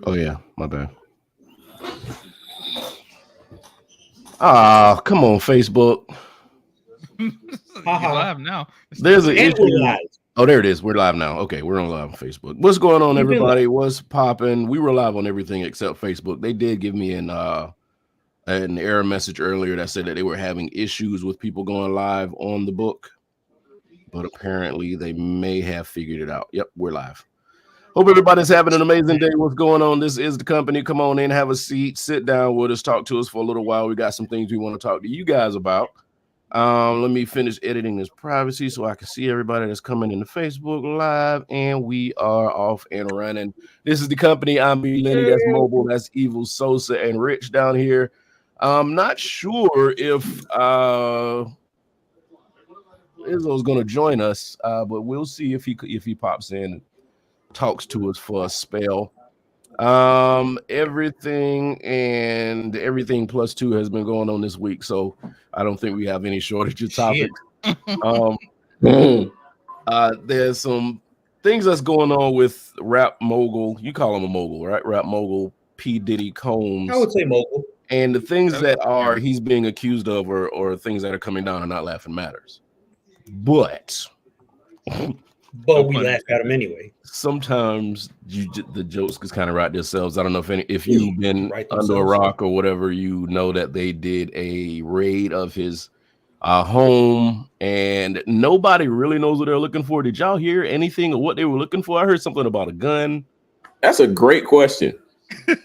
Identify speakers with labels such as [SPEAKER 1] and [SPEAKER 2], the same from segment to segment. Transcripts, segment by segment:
[SPEAKER 1] Oh yeah, my bad. Ah, come on, Facebook.
[SPEAKER 2] You
[SPEAKER 3] Haha.
[SPEAKER 2] live now. It's
[SPEAKER 1] There's an
[SPEAKER 3] And we're
[SPEAKER 1] issue.
[SPEAKER 3] live.
[SPEAKER 1] Oh, there it is. We're live now. Okay, we're on live on Facebook. What's going on,
[SPEAKER 3] You've been live.
[SPEAKER 1] everybody? What's popping? We were live on everything except Facebook. They did give me an error message earlier that said that they were having issues with people going live on the book, but apparently they may have figured it out. Yep, we're live. Hope everybody's having an amazing day. What's going on? This is the company. Come on in, have a seat, sit down with us, talk to us for a little while. We got some things we want to talk to you guys about. Let me finish editing this privacy so I can see everybody that's coming into Facebook Live, and we are off and running. This is the company. I'm B. Lenny. That's Mobile. That's Evil Sosa and Rich down here. I'm not sure if Izzo's going to join us, but we'll see if he pops in, talks to us for a spell. Everything and everything plus two has been going on this week, so I don't think we have any shortage of topics. There's some things that's going on with rap mogul. You call him a mogul, right? Rap mogul P. Diddy Combs.
[SPEAKER 3] I would say mogul.
[SPEAKER 1] And the things that are he's being accused of or things that are coming down are not laughing matters. But
[SPEAKER 3] we laugh at him anyway.
[SPEAKER 1] Sometimes the jokes just kind of write themselves. I don't know if you've been under a rock or whatever, you know that they did a raid of his home and nobody really knows what they're looking for. Did y'all hear anything of what they were looking for? I heard something about a gun.
[SPEAKER 4] That's a great question.
[SPEAKER 3] I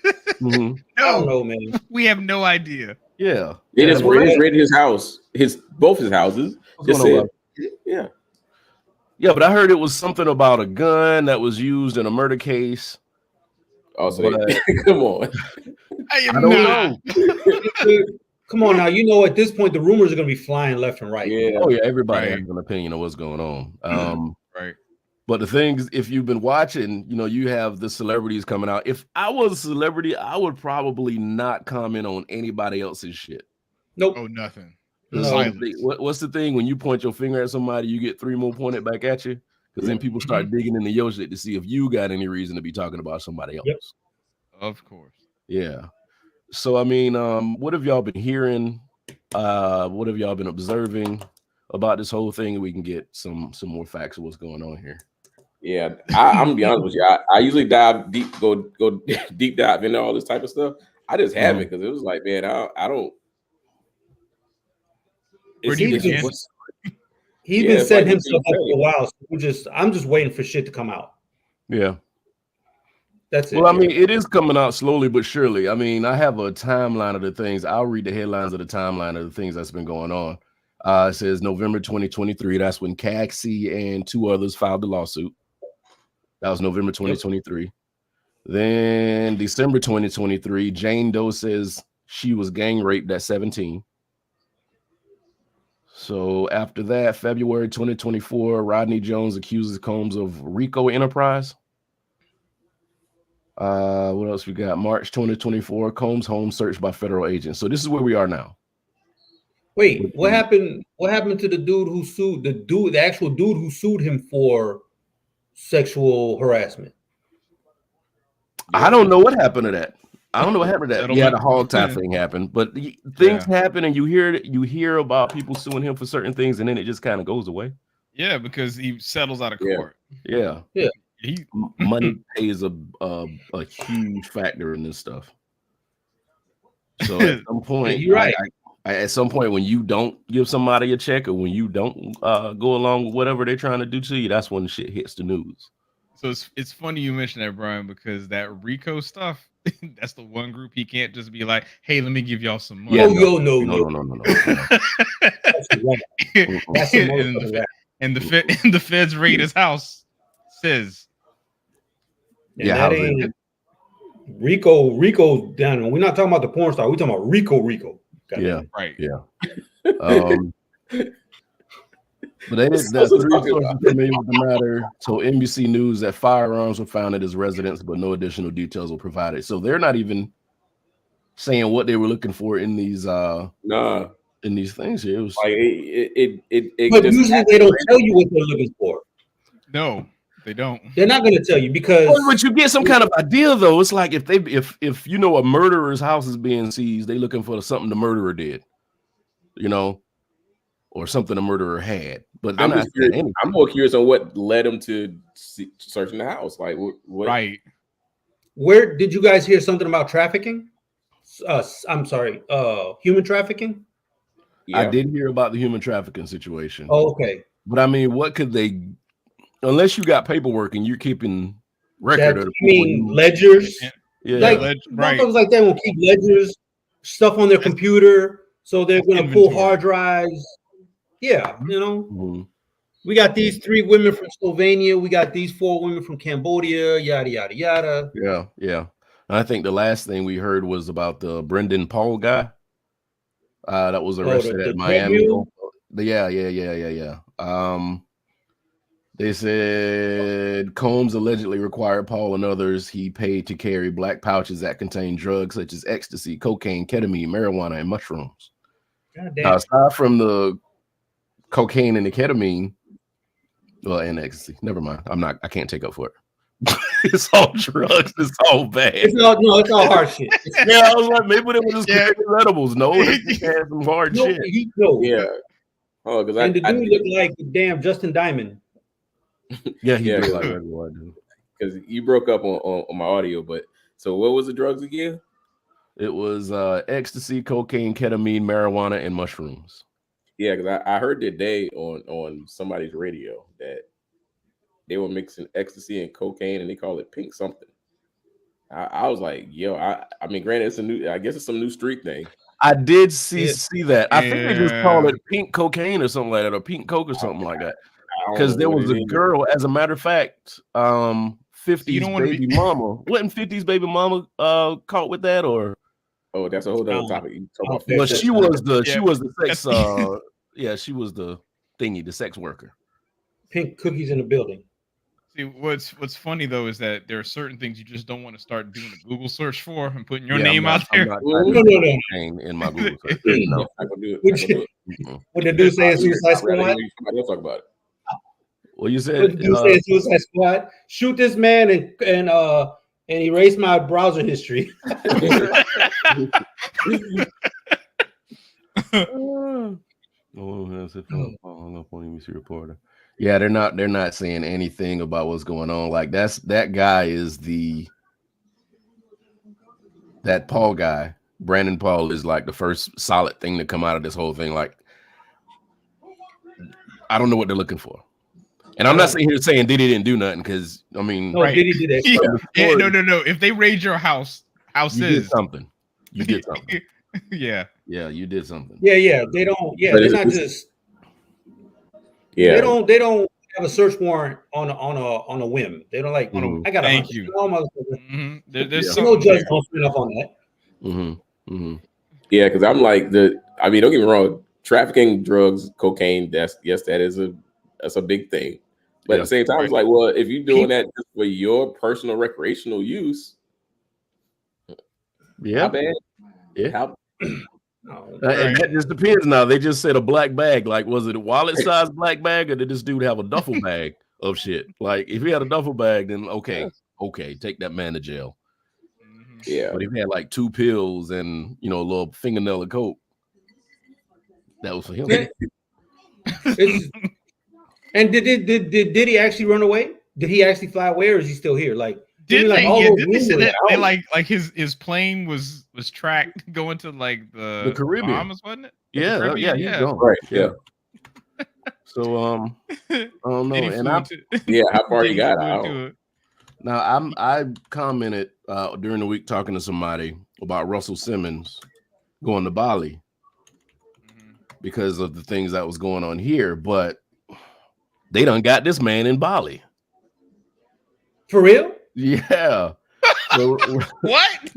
[SPEAKER 3] don't know, man.
[SPEAKER 2] We have no idea.
[SPEAKER 1] Yeah.
[SPEAKER 4] They just raided his house, both his houses. Just said, yeah.
[SPEAKER 1] Yeah, but I heard it was something about a gun that was used in a murder case.
[SPEAKER 4] Oh, so come on.
[SPEAKER 1] I don't know.
[SPEAKER 3] Come on now. You know, at this point, the rumors are going to be flying left and right.
[SPEAKER 4] Yeah.
[SPEAKER 1] Oh, yeah. Everybody has an opinion of what's going on.
[SPEAKER 2] Right.
[SPEAKER 1] But the things, if you've been watching, you know, you have the celebrities coming out. If I was a celebrity, I would probably not comment on anybody else's shit.
[SPEAKER 3] Nope.
[SPEAKER 2] Oh, nothing.
[SPEAKER 1] What's the thing when you point your finger at somebody, you get three more pointed back at you? Because then people start digging into your shit to see if you got any reason to be talking about somebody else.
[SPEAKER 3] Yep.
[SPEAKER 2] Of course.
[SPEAKER 1] Yeah. So I mean, what have y'all been hearing? What have y'all been observing about this whole thing? And we can get some more facts of what's going on here.
[SPEAKER 4] Yeah, I'm gonna be honest with you. I usually go deep dive into all this type of stuff. I just haven't because it was like, man, I don't.
[SPEAKER 3] He's been setting himself up for a while. So I'm just waiting for shit to come out.
[SPEAKER 1] Yeah.
[SPEAKER 3] That's it.
[SPEAKER 1] Well, I mean, it is coming out slowly but surely. I mean, I have a timeline of the things. I'll read the headlines of the timeline of the things that's been going on. It says November 2023. That's when Caxi and two others filed the lawsuit. That was November 2023. Yep. Then December 2023, Jane Doe says she was gang raped at 17. So after that, February 2024, Rodney Jones accuses Combs of RICO enterprise. What else we got? March 2024, Combs' home searched by federal agents. So this is where we are now.
[SPEAKER 3] Wait, what happened? What happened to the dude who sued the actual dude who sued him for sexual harassment?
[SPEAKER 1] I don't know what happened to that. I don't know what happened to that. Yeah, the hog tie thing happened, but things happen, and you hear about people suing him for certain things, and then it just kind of goes away.
[SPEAKER 2] Yeah, because he settles out of court.
[SPEAKER 1] Yeah. Money plays a huge factor in this stuff. So at some point,
[SPEAKER 3] you're right.
[SPEAKER 1] At some point, when you don't give somebody a check or when you don't go along with whatever they're trying to do to you, that's when shit hits the news.
[SPEAKER 2] So it's funny you mentioned that, Brian, because that RICO stuff, that's the one group he can't just be like, hey, let me give y'all some money.
[SPEAKER 1] Yeah,
[SPEAKER 3] no. That's
[SPEAKER 2] and the feds raid his house, says.
[SPEAKER 3] And that ain't Rico down. We're not talking about the porn star. We're talking about Rico.
[SPEAKER 1] Yeah,
[SPEAKER 2] right.
[SPEAKER 1] Yeah. But there's three sources familiar with the matter. So NBC News that firearms were found at his residence, but no additional details were provided. So they're not even saying what they were looking for in these in these things here. It was
[SPEAKER 4] like it
[SPEAKER 3] but usually they don't tell you what they're looking for.
[SPEAKER 2] No. They don't.
[SPEAKER 3] They're not going to tell you because.
[SPEAKER 1] Well, but you get some kind of idea, though. It's like if you know a murderer's house is being seized, they looking for something the murderer did, you know, or something the murderer had. But
[SPEAKER 4] I'm more curious on what led them to searching the house. Like, what?
[SPEAKER 2] Right.
[SPEAKER 3] Where did you guys hear something about trafficking? I'm sorry, human trafficking.
[SPEAKER 4] Yeah.
[SPEAKER 1] I did hear about the human trafficking situation.
[SPEAKER 3] Oh, okay.
[SPEAKER 1] But I mean, what could they? Unless you got paperwork and you're keeping record of
[SPEAKER 3] ledgers.
[SPEAKER 1] Yeah,
[SPEAKER 3] like
[SPEAKER 2] right.
[SPEAKER 3] Motherfuckers like that will keep ledgers, stuff on their computer, so they're going to pull hard drives. Yeah, you know.
[SPEAKER 1] Mm-hmm.
[SPEAKER 3] We got these 3 women from Slovenia. We got these 4 women from Cambodia. Yada yada yada.
[SPEAKER 1] Yeah, yeah. And I think the last thing we heard was about the Brendan Paul guy that was arrested at Miami. Yeah. They said Combs allegedly required Paul and others he paid to carry black pouches that contain drugs such as ecstasy, cocaine, ketamine, marijuana, and mushrooms. Now, aside from the cocaine and the ketamine, well, and ecstasy, never mind. I can't take up for it. It's all drugs. It's all bad.
[SPEAKER 3] It's all hard shit.
[SPEAKER 1] Yeah, I was like, maybe they were just edibles. No, they had some hard shit.
[SPEAKER 4] Yeah. Oh, because
[SPEAKER 3] the dude looked like the damn Justin Diamond.
[SPEAKER 1] Yeah, he did like everyone.
[SPEAKER 4] Because you broke up on my audio, but so what was the drugs again?
[SPEAKER 1] It was ecstasy, cocaine, ketamine, marijuana, and mushrooms.
[SPEAKER 4] Yeah, because I heard today on somebody's radio that they were mixing ecstasy and cocaine, and they call it pink something. I was like, yo, I mean, granted, I guess it's some new street thing.
[SPEAKER 1] I did see that. I think they just call it pink cocaine or something like that, or pink coke or something like that. Because there was a girl, as a matter of fact, 50's baby mama. Wasn't 50's baby mama caught with that, or?
[SPEAKER 4] Oh, that's a whole other topic.
[SPEAKER 1] But she was the sex. She was the thingy, the sex worker.
[SPEAKER 3] Pink cookies in the building.
[SPEAKER 2] See, what's funny though is that there are certain things you just don't want to start doing a Google search for and putting your name out there.
[SPEAKER 3] No.
[SPEAKER 1] In my Google search. No.
[SPEAKER 3] What did the dude say in Suicide Squad?
[SPEAKER 4] Let's talk about it.
[SPEAKER 1] Well, you said
[SPEAKER 3] what did the dude say in Suicide Squad? Shoot this man and erase my browser history.
[SPEAKER 1] Reporter. Yeah, they're not saying anything about what's going on. Like that guy is that Paul guy. Brandon Paul is like the first solid thing to come out of this whole thing. Like, I don't know what they're looking for. And I'm not sitting here saying Diddy didn't do nothing, because I mean,
[SPEAKER 3] Diddy did that.
[SPEAKER 2] Yeah, no. If they raid your houses,
[SPEAKER 1] you did something. You did something.
[SPEAKER 2] Yeah,
[SPEAKER 1] you did something.
[SPEAKER 3] Yeah. They don't. Yeah, they're not just. Yeah, they don't have a search warrant on a whim. They don't like. I got.
[SPEAKER 2] Thank you.
[SPEAKER 3] There's no judge don't spin up on that.
[SPEAKER 4] Yeah, because I'm like I mean, don't get me wrong. Trafficking drugs, cocaine. That's a big thing. But at the same time, it's like, well, if you're doing that just for your personal recreational use, how bad?
[SPEAKER 1] Yeah. And that just depends now. They just said a black bag. Like, was it a wallet-sized black bag, or did this dude have a duffel bag of shit? Like, if he had a duffel bag, then okay, take that man to jail.
[SPEAKER 4] Yeah.
[SPEAKER 1] But if he had like 2 pills and a little fingernail of coke, that was for him.
[SPEAKER 3] And did he actually run away? Did he actually fly away, or is he still here? Like,
[SPEAKER 2] did they say that they like his plane was tracked going to like the
[SPEAKER 1] Caribbean,
[SPEAKER 2] Bahamas, wasn't it?
[SPEAKER 1] Yeah, he's gone.
[SPEAKER 4] Right, yeah.
[SPEAKER 1] So I don't know, and
[SPEAKER 4] how far you got out?
[SPEAKER 1] Now I commented during the week talking to somebody about Russell Simmons going to Bali because of the things that was going on here, but they done got this man in Bali.
[SPEAKER 3] For real?
[SPEAKER 1] Yeah. So,
[SPEAKER 2] what?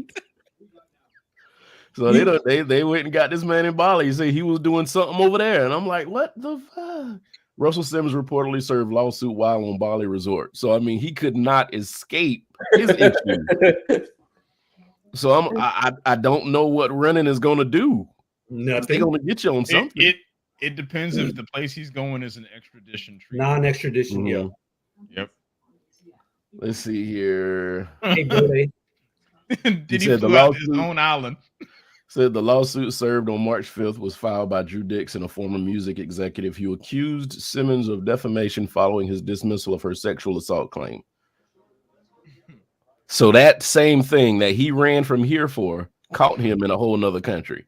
[SPEAKER 1] So they went and got this man in Bali. You see, he was doing something over there, and I'm like, what the fuck? Russell Simmons reportedly served lawsuit while on Bali resort. So I mean, he could not escape his issue. So I don't know what running is going to do.
[SPEAKER 3] Nothing.
[SPEAKER 1] They're going to get you on something.
[SPEAKER 2] It depends if the place he's going is an extradition treaty.
[SPEAKER 3] Non-extradition,
[SPEAKER 2] Yep.
[SPEAKER 1] Let's see here.
[SPEAKER 3] Hey, Billy.
[SPEAKER 2] Did he
[SPEAKER 1] said the
[SPEAKER 2] flew out to his
[SPEAKER 1] lawsuit-
[SPEAKER 2] own island?
[SPEAKER 1] Said the lawsuit served on March 5th was filed by Drew Dixon, a former music executive who accused Simmons of defamation following his dismissal of her sexual assault claim. So that same thing that he ran from here for caught him in a whole nother country.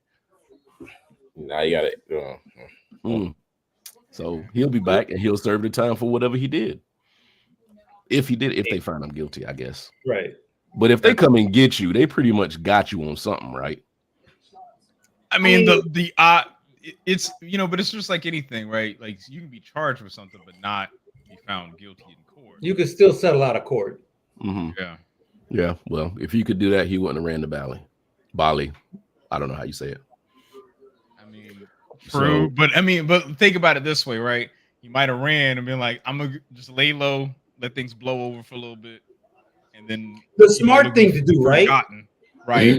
[SPEAKER 4] Now you got it.
[SPEAKER 1] So he'll be back and he'll serve the time for whatever he did. If they find him guilty, I guess.
[SPEAKER 3] Right.
[SPEAKER 1] But if they come and get you, they pretty much got you on something, right?
[SPEAKER 2] I mean, it's but it's just like anything, right? Like you can be charged with something, but not be found guilty in court.
[SPEAKER 3] You could still settle out of court.
[SPEAKER 1] Mm-hmm.
[SPEAKER 2] Yeah.
[SPEAKER 1] Yeah. Well, if he could do that, he wouldn't have ran to Bali. I don't know how you say it.
[SPEAKER 2] I mean, true, but think about it this way, right? You might have ran and been like, I'm gonna just lay low, let things blow over for a little bit, and then
[SPEAKER 3] the smart thing to do, right?
[SPEAKER 2] Right.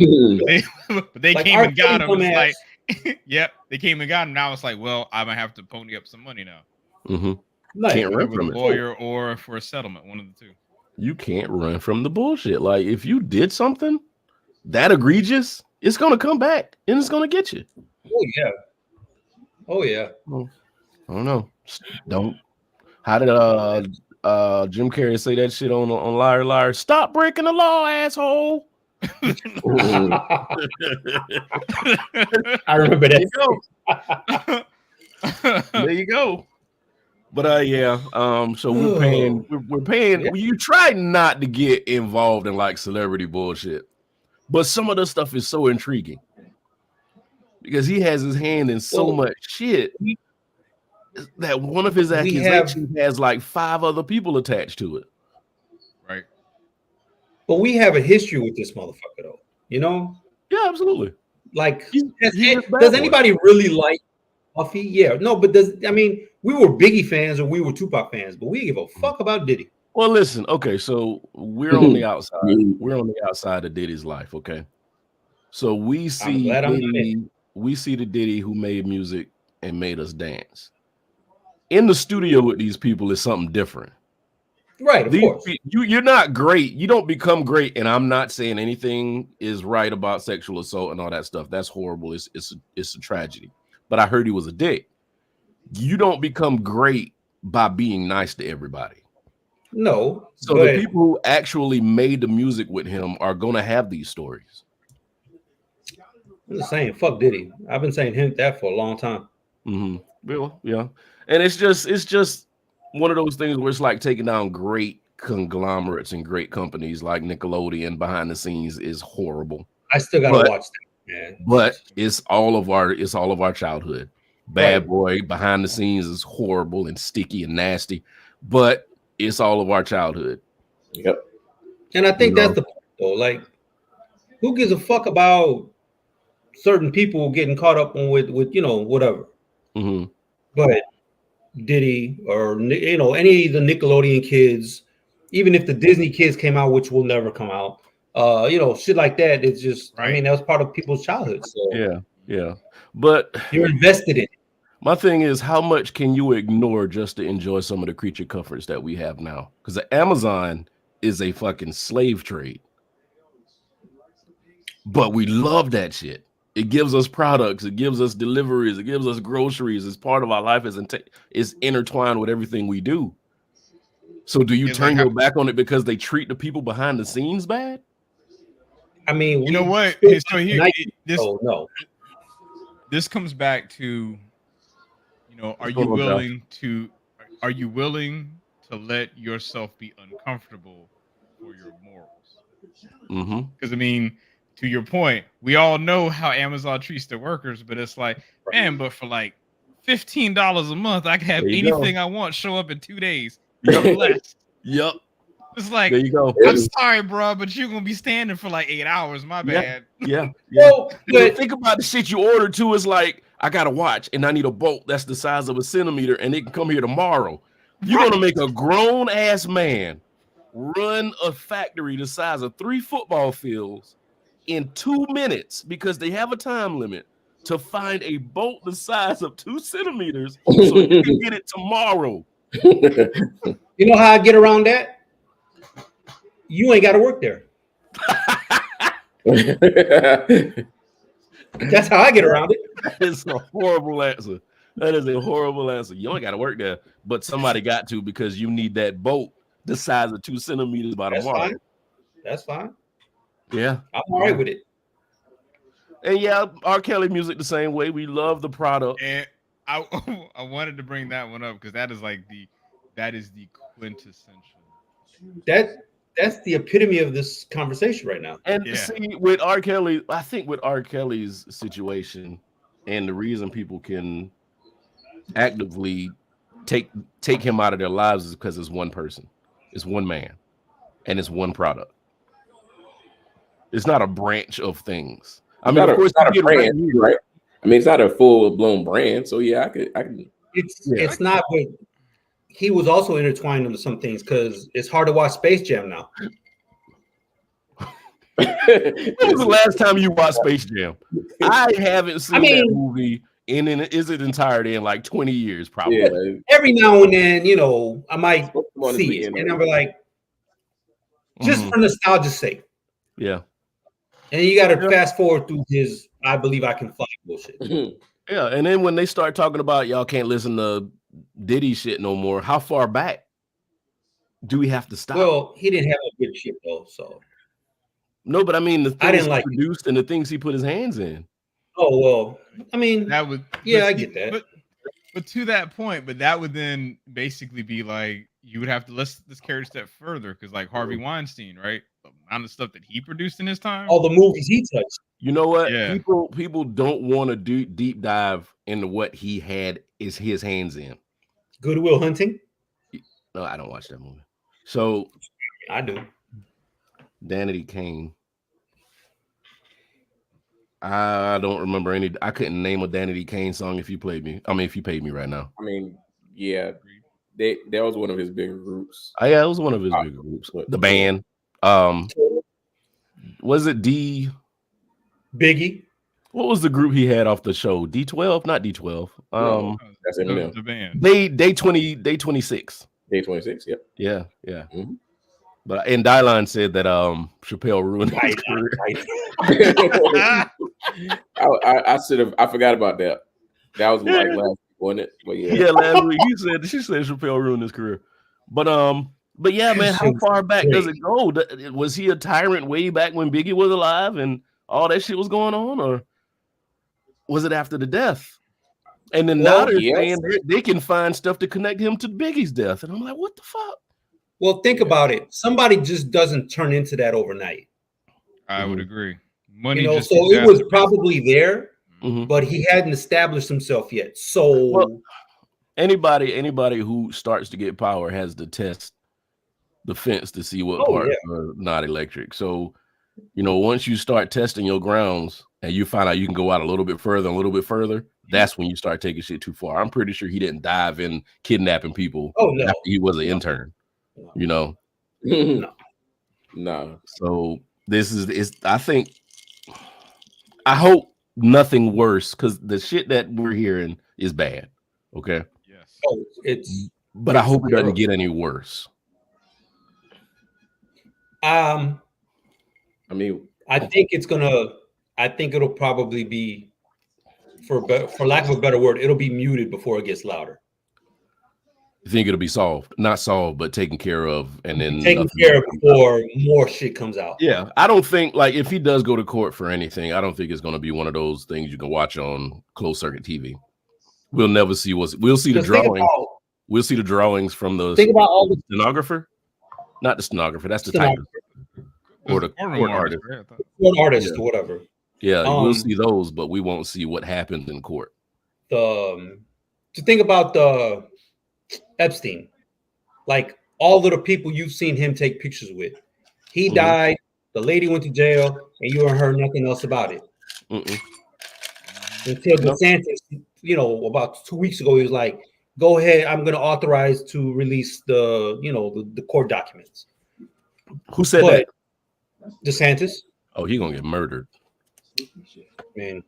[SPEAKER 2] But they
[SPEAKER 3] Like
[SPEAKER 2] came and got him.
[SPEAKER 3] dumbass.
[SPEAKER 2] It's like, yep, they came and got him. Now it's like, well, I'm gonna have to pony up some money now.
[SPEAKER 1] Mm-hmm.
[SPEAKER 3] Like,
[SPEAKER 1] Can't run
[SPEAKER 2] With a
[SPEAKER 1] from it.
[SPEAKER 2] lawyer or for a settlement, one of the two.
[SPEAKER 1] You can't run from the bullshit. Like if you did something that egregious, it's gonna come back and it's gonna get you.
[SPEAKER 3] oh yeah. Oh yeah.
[SPEAKER 1] I don't know. Don't. How did Jim Carrey say that shit on Liar Liar? Stop breaking the law, asshole.
[SPEAKER 3] I remember
[SPEAKER 1] There
[SPEAKER 3] that.
[SPEAKER 1] you go. There you go. But yeah, so we're paying.
[SPEAKER 3] Yeah.
[SPEAKER 1] You try not to get involved in like celebrity bullshit, but some of the stuff is so intriguing because he has his hand in so much shit that one of his accusations has like 5 other people attached to it.
[SPEAKER 2] Right.
[SPEAKER 3] But we have a history with this motherfucker, though. You know,
[SPEAKER 1] Yeah, absolutely.
[SPEAKER 3] like
[SPEAKER 1] He's a bad
[SPEAKER 3] does
[SPEAKER 1] boy.
[SPEAKER 3] anybody really like Puffy? Yeah, no, but we were Biggie fans or we were Tupac fans, but we give a fuck about Diddy.
[SPEAKER 1] Well, listen, okay, so we're on the outside. We're on the outside of Diddy's life, okay? So we see
[SPEAKER 3] glad I'm
[SPEAKER 1] Diddy, we see the Diddy who made music and made us dance. In the studio with these people is something different.
[SPEAKER 3] Right, of course.
[SPEAKER 1] You're not great. You don't become great, and I'm not saying anything is right about sexual assault and all that stuff. That's horrible. It's a tragedy. But I heard he was a dick. You don't become great by being nice to everybody.
[SPEAKER 3] No.
[SPEAKER 1] So the people who actually made the music with him are going to have these stories.
[SPEAKER 3] I'm just saying, fuck Diddy. I've been saying that for a long time.
[SPEAKER 1] Mm-hmm. Well, yeah, and it's just one of those things where it's like taking down great conglomerates and great companies like Nickelodeon behind the scenes is horrible.
[SPEAKER 3] I still gotta watch that, man.
[SPEAKER 1] But it's all of our childhood. Bad Boy behind the scenes is horrible and sticky and nasty, but it's all of our childhood.
[SPEAKER 4] Yep.
[SPEAKER 3] And I think that's the point, though. Like, who gives a fuck about certain people getting caught up on with whatever?
[SPEAKER 1] Mm-hmm.
[SPEAKER 3] But Diddy or any of the Nickelodeon kids, even if the Disney kids came out, which will never come out, shit like that. It's just, I mean, that was part of people's childhood. So
[SPEAKER 1] yeah. But
[SPEAKER 3] you're invested in it.
[SPEAKER 1] My thing is, how much can you ignore just to enjoy some of the creature comforts that we have now? Because the Amazon is a fucking slave trade. But we love that shit. It gives us products. It gives us deliveries. It gives us groceries. It's part of our life. It's intertwined with everything we do. So do you turn your back on it because they treat the people behind the scenes bad?
[SPEAKER 2] I mean, you know what? So here, this comes back to, are you willing to let yourself be uncomfortable for your morals? Because I mean, to your point, we all know how Amazon treats their workers, but it's like, man, but for like $15 a month, I can have anything I want show up in 2 days. Less.
[SPEAKER 1] Yep.
[SPEAKER 2] It's like,
[SPEAKER 1] there you go.
[SPEAKER 2] I'm sorry, bro, but you're gonna be standing for like 8 hours. My bad.
[SPEAKER 1] Yeah. Well, but think about the shit you ordered too. Is like, I got a watch and I need a bolt that's the size of a centimeter, and it can come here tomorrow. You're gonna make a grown ass man run a factory the size of 3 football fields in 2 minutes because they have a time limit to find a bolt the size of 2 centimeters so you can get it tomorrow.
[SPEAKER 3] You know how I get around that? you ain't got to work there. That's how I get around it.
[SPEAKER 1] It's a horrible answer. That is a horrible answer. You ain't got to work there, but somebody got to because you need that boat the size of 2 centimeters by
[SPEAKER 3] That's
[SPEAKER 1] tomorrow.
[SPEAKER 3] fine. That's fine.
[SPEAKER 1] Yeah,
[SPEAKER 3] I'm all right with it.
[SPEAKER 1] And yeah, R. Kelly music the same way. We love the product.
[SPEAKER 2] And I wanted to bring that one up because that is the quintessential.
[SPEAKER 3] That's the epitome of this conversation right now.
[SPEAKER 1] And see, with R. Kelly, I think with R. Kelly's situation, and the reason people can actively take him out of their lives is because it's one person, it's one man, and it's one product. It's not a branch of things. I mean, of course,
[SPEAKER 4] it's not a brand, right? I mean, it's not a full-blown brand. So yeah, I can.
[SPEAKER 3] It's not, but he was also intertwined into some things because it's hard to watch Space Jam now.
[SPEAKER 1] When was the last time you watched Space Jam? I haven't seen that movie in its entirety in like 20 years, probably.
[SPEAKER 3] Yeah. Every now and then, I might see it, and I'm like, just for nostalgia's sake.
[SPEAKER 1] Yeah.
[SPEAKER 3] And you got to fast forward through his "I Believe I Can Fly" bullshit.
[SPEAKER 1] Yeah, and then when they start talking about y'all can't listen to Diddy shit no more, how far back do we have to stop?
[SPEAKER 3] Well, he didn't have a good shit though, so.
[SPEAKER 1] No, but I mean the things
[SPEAKER 3] he
[SPEAKER 1] produced and the things he put his hands in.
[SPEAKER 3] Oh well, I mean
[SPEAKER 2] that would
[SPEAKER 3] I get that.
[SPEAKER 2] But to that point, that would then basically be like you would have to let's carry a step further because like Harvey Weinstein, right? The amount of stuff that he produced in his time,
[SPEAKER 3] all the movies he touched.
[SPEAKER 1] You know what? Yeah. People don't want to do deep dive into what he had his hands in.
[SPEAKER 3] Good Will Hunting?
[SPEAKER 1] No, I don't watch that movie. So
[SPEAKER 3] I do.
[SPEAKER 1] Danity Kane. I don't remember any. I couldn't name a Danity Kane song if you paid me right now.
[SPEAKER 4] I mean, yeah, that was one of his bigger groups.
[SPEAKER 1] Oh, yeah, it was one of his bigger groups. The band. Was it
[SPEAKER 3] Biggie?
[SPEAKER 1] What was the group he had off the show? D12, not D12.
[SPEAKER 4] That's Eminem.
[SPEAKER 2] The band.
[SPEAKER 1] Day 26.
[SPEAKER 4] Day 26. Yep.
[SPEAKER 1] Yeah. Mm-hmm. But and Dylan said that Chappelle ruined his career.
[SPEAKER 4] I forgot about that. That was like last week, wasn't it? But
[SPEAKER 1] yeah, last week she said Chappelle ruined his career. But yeah, man, how far back does it go? Was he a tyrant way back when Biggie was alive and all that shit was going on, or was it after the death? And then now they're saying they can find stuff to connect him to Biggie's death, and I'm like, what the fuck?
[SPEAKER 3] Well, think about it. Somebody just doesn't turn into that overnight.
[SPEAKER 2] I would agree. Money,
[SPEAKER 3] so it was probably there, but he hadn't established himself yet. So
[SPEAKER 1] anybody who starts to get power has to test the fence to see what parts are not electric. So, once you start testing your grounds and you find out you can go out a little bit further, that's when you start taking shit too far. I'm pretty sure he didn't dive in kidnapping people after he was an intern.
[SPEAKER 4] No.
[SPEAKER 1] So I hope nothing worse because the shit that we're hearing is bad. Okay.
[SPEAKER 2] Yes.
[SPEAKER 1] But I hope it doesn't get any worse.
[SPEAKER 3] I think it'll probably be, for lack of a better word, it'll be muted before it gets louder.
[SPEAKER 1] You think it'll be not solved, but taken care of, and then
[SPEAKER 3] taken care of before more shit comes out.
[SPEAKER 1] Yeah, I don't think if he does go to court for anything, I don't think it's going to be one of those things you can watch on closed circuit TV. We'll never see we'll see the drawing. We'll see the drawings from the stenographer, not the stenographer. That's the type or the court artist,
[SPEAKER 3] or whatever.
[SPEAKER 1] Yeah, we'll see those, but we won't see what happens in court.
[SPEAKER 3] To think about the Epstein, like all of the people you've seen him take pictures with, he died. The lady went to jail, and you haven't heard nothing else about it until DeSantis. About 2 weeks ago, he was like, "Go ahead, I'm going to authorize to release the court documents."
[SPEAKER 1] Who said that?
[SPEAKER 3] DeSantis.
[SPEAKER 1] Oh, he's gonna get murdered,
[SPEAKER 3] man.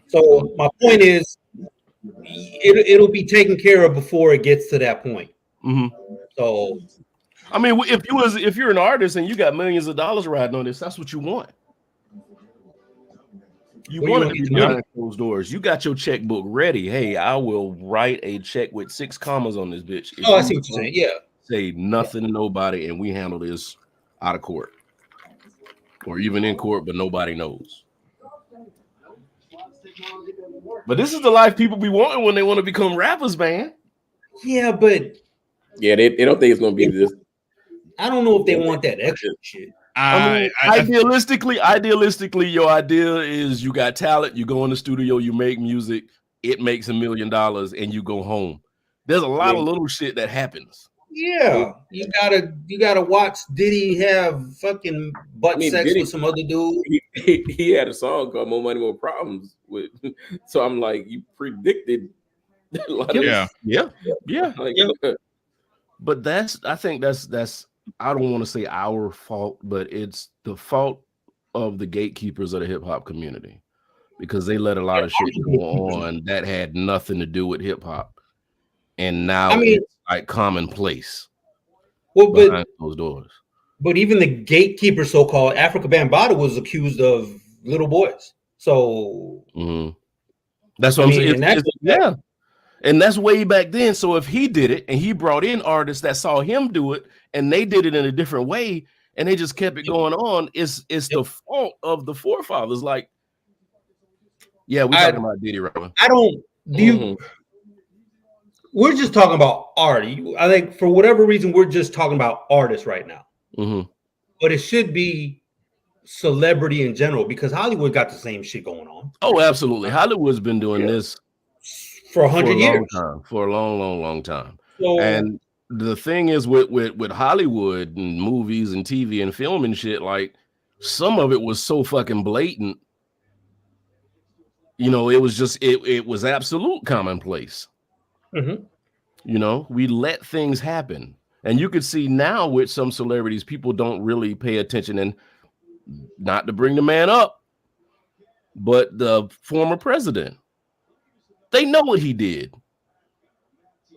[SPEAKER 3] So my point is, it'll be taken care of before it gets to that point.
[SPEAKER 1] Mm-hmm.
[SPEAKER 3] So
[SPEAKER 1] I mean, if you're an artist and you got millions of dollars riding on this, that's what you want. You want to be behind closed doors. You got your checkbook ready. Hey, I will write a check with 6 commas on this bitch.
[SPEAKER 3] Oh, I see what you're saying. Yeah.
[SPEAKER 1] Say nothing to nobody, and we handle this out of court, or even in court, but nobody knows. But this is the life people be wanting when they want to become rappers, man.
[SPEAKER 3] Yeah, but
[SPEAKER 4] they don't think it's gonna be this.
[SPEAKER 3] I don't know if they want that extra shit.
[SPEAKER 1] I mean, idealistically, your idea is you got talent, you go in the studio, you make music, it makes $1 million, and you go home. There's a lot of little shit that happens.
[SPEAKER 3] Yeah, you gotta watch Diddy have fucking butt sex with some other dude.
[SPEAKER 4] He had a song called "More Money, More Problems" with. So I'm like, you predicted a lot of
[SPEAKER 1] yeah. But I think that's. I don't want to say our fault, but it's the fault of the gatekeepers of the hip hop community, because they let a lot of shit go on that had nothing to do with hip hop, and now it's like commonplace.
[SPEAKER 3] Well,
[SPEAKER 1] behind those doors.
[SPEAKER 3] But even the gatekeeper, so-called Africa Bambaataa, was accused of little boys. So
[SPEAKER 1] that's what I'm saying. And that's way back then. So if he did it and he brought in artists that saw him do it and they did it in a different way and they just kept it going on, it's the fault of the forefathers. Like, yeah, we're talking about Diddy right now.
[SPEAKER 3] I don't we're just talking about art. I think for whatever reason, we're just talking about artists right now. But it should be celebrity in general, because Hollywood got the same shit going on.
[SPEAKER 1] Oh, absolutely. Hollywood's been doing this
[SPEAKER 3] for 100 years.
[SPEAKER 1] For a long time. So, and the thing is with Hollywood and movies and TV and film and shit, like, some of it was so fucking blatant. You know, it was just it was absolute commonplace. You know, we let things happen. And you could see now with some celebrities, people don't really pay attention. And not to bring the man up, but the former president, they know what he did.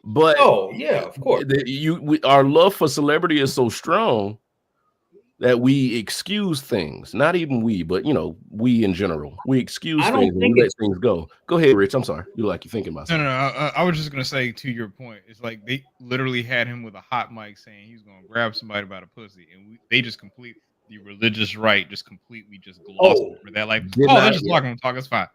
[SPEAKER 1] But
[SPEAKER 3] of course,
[SPEAKER 1] our love for celebrity is so strong that we excuse things. Not even we, but we in general, we excuse things and we let things go. Go ahead, Rich. I'm sorry. You're thinking about something.
[SPEAKER 2] No. I was just gonna say, to your point, it's like they literally had him with a hot mic saying he was gonna grab somebody by the pussy, and they just completely, the religious right just completely just glossed over that. Like, they're just talking talk. It's fine.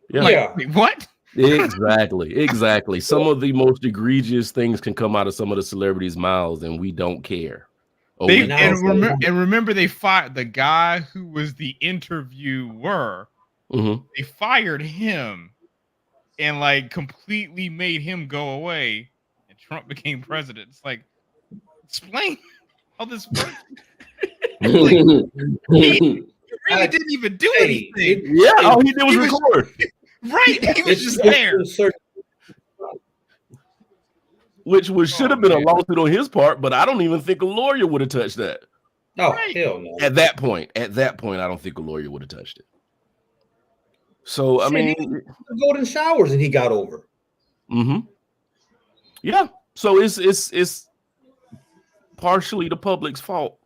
[SPEAKER 1] Yeah.
[SPEAKER 2] Wait, what?
[SPEAKER 1] Exactly. Some of the most egregious things can come out of some of the celebrities' mouths, and we don't care.
[SPEAKER 2] Remember, they fired the guy who was the interviewer. They fired him and like completely made him go away, and Trump became president. It's like, explain how this works. He really didn't even do anything.
[SPEAKER 1] Yeah, all he did was record.
[SPEAKER 2] Right, he was just there.
[SPEAKER 1] Which should have been a lawsuit on his part, but I don't even think a lawyer would have touched that.
[SPEAKER 3] No, hell no.
[SPEAKER 1] At that point, I don't think a lawyer would have touched it. So I mean,
[SPEAKER 3] golden showers, and he got over.
[SPEAKER 1] Yeah. So it's partially the public's fault,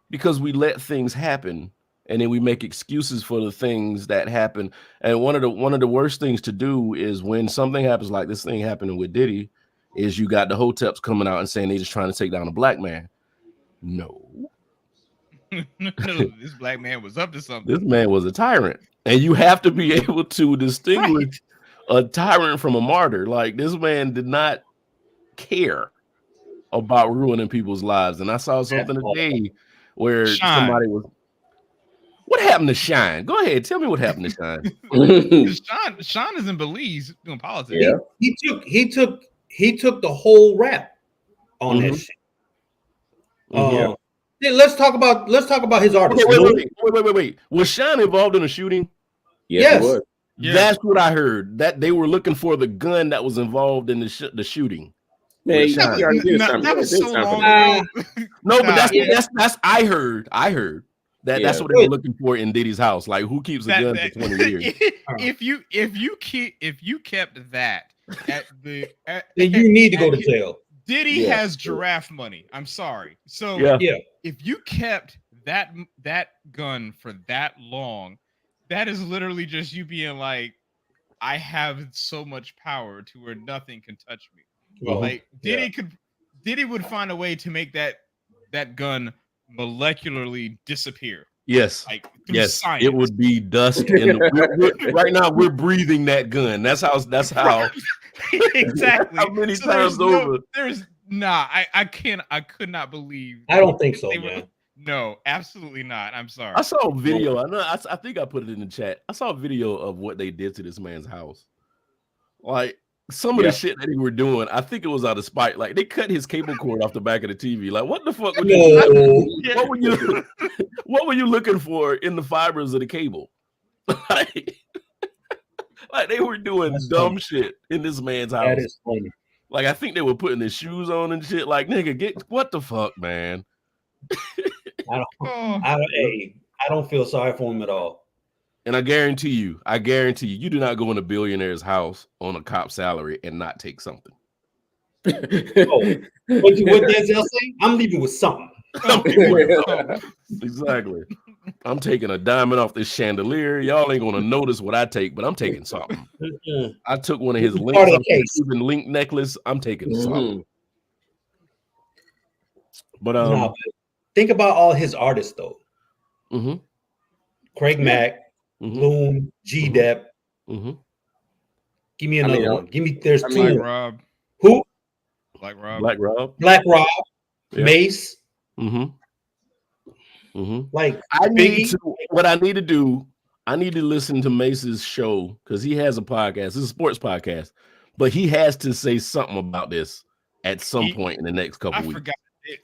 [SPEAKER 1] because we let things happen and then we make excuses for the things that happen. And one of the worst things to do is when something happens like this thing happening with Diddy, is you got the hoteps coming out and saying they're just trying to take down a black man. No,
[SPEAKER 2] this black man was up to something.
[SPEAKER 1] This man was a tyrant, and you have to be able to distinguish a tyrant from a martyr. Like, this man did not care about ruining people's lives. And I saw something today where somebody was. What happened to Shine? Go ahead, tell me what happened to
[SPEAKER 2] Shine. Shine is in Belize doing politics.
[SPEAKER 3] Yeah. He took the whole rap on that shit. Let's talk about his artist.
[SPEAKER 1] Wait. Was Shine involved in a shooting?
[SPEAKER 3] Yes.
[SPEAKER 4] He was.
[SPEAKER 2] Yeah.
[SPEAKER 1] That's what I heard. That they were looking for the gun that was involved in the shooting.
[SPEAKER 4] Man,
[SPEAKER 2] that was so long ago.
[SPEAKER 1] No, but that's I heard. That's what they were looking for in Diddy's house. Like, who keeps a gun for 20 years?
[SPEAKER 2] If you kept that,
[SPEAKER 3] then you need to go to jail.
[SPEAKER 2] Diddy has giraffe money. I'm sorry. So if you kept that gun for that long, that is literally just you being like, I have so much power to where nothing can touch me. Like Diddy would find a way to make that gun molecularly disappear.
[SPEAKER 1] Yes.
[SPEAKER 2] Like science.
[SPEAKER 1] It would be dust. Right now we're breathing that gun. That's how
[SPEAKER 2] exactly.
[SPEAKER 1] How many times over?
[SPEAKER 2] I could not believe.
[SPEAKER 3] I don't think so, man.
[SPEAKER 2] No, absolutely not. I'm sorry.
[SPEAKER 1] I saw a video. I think I put it in the chat. I saw a video of what they did to this man's house. Like some of the shit that he were doing, I think it was out of spite. Like they cut his cable cord off the back of the TV. Like what the fuck would you? What were you looking for in the fibers of the cable? like they were doing dumb shit in this man's house.
[SPEAKER 3] That is funny.
[SPEAKER 1] Like I think they were putting his shoes on and shit. Like nigga, what the fuck, man?
[SPEAKER 3] I don't feel sorry for him at all.
[SPEAKER 1] And I guarantee you, you do not go in a billionaire's house on a cop salary and not take something.
[SPEAKER 3] What Denzel say? I'm leaving with something.
[SPEAKER 1] Exactly. I'm taking a diamond off this chandelier. Y'all ain't gonna notice what I take, but I'm taking something. I took one of his link necklace. I'm taking something. But
[SPEAKER 3] think about all his artists though. Craig Mack, Loon, G-Dep. Give me another one. There's two.
[SPEAKER 2] Black Rob.
[SPEAKER 3] Who?
[SPEAKER 2] Black Rob.
[SPEAKER 3] Black Rob. Yeah. Mace.
[SPEAKER 1] Like what I need to do, I need to listen to Mace's show because he has a podcast. It's a sports podcast, but he has to say something about this at some point in the next couple weeks.
[SPEAKER 2] Forgot.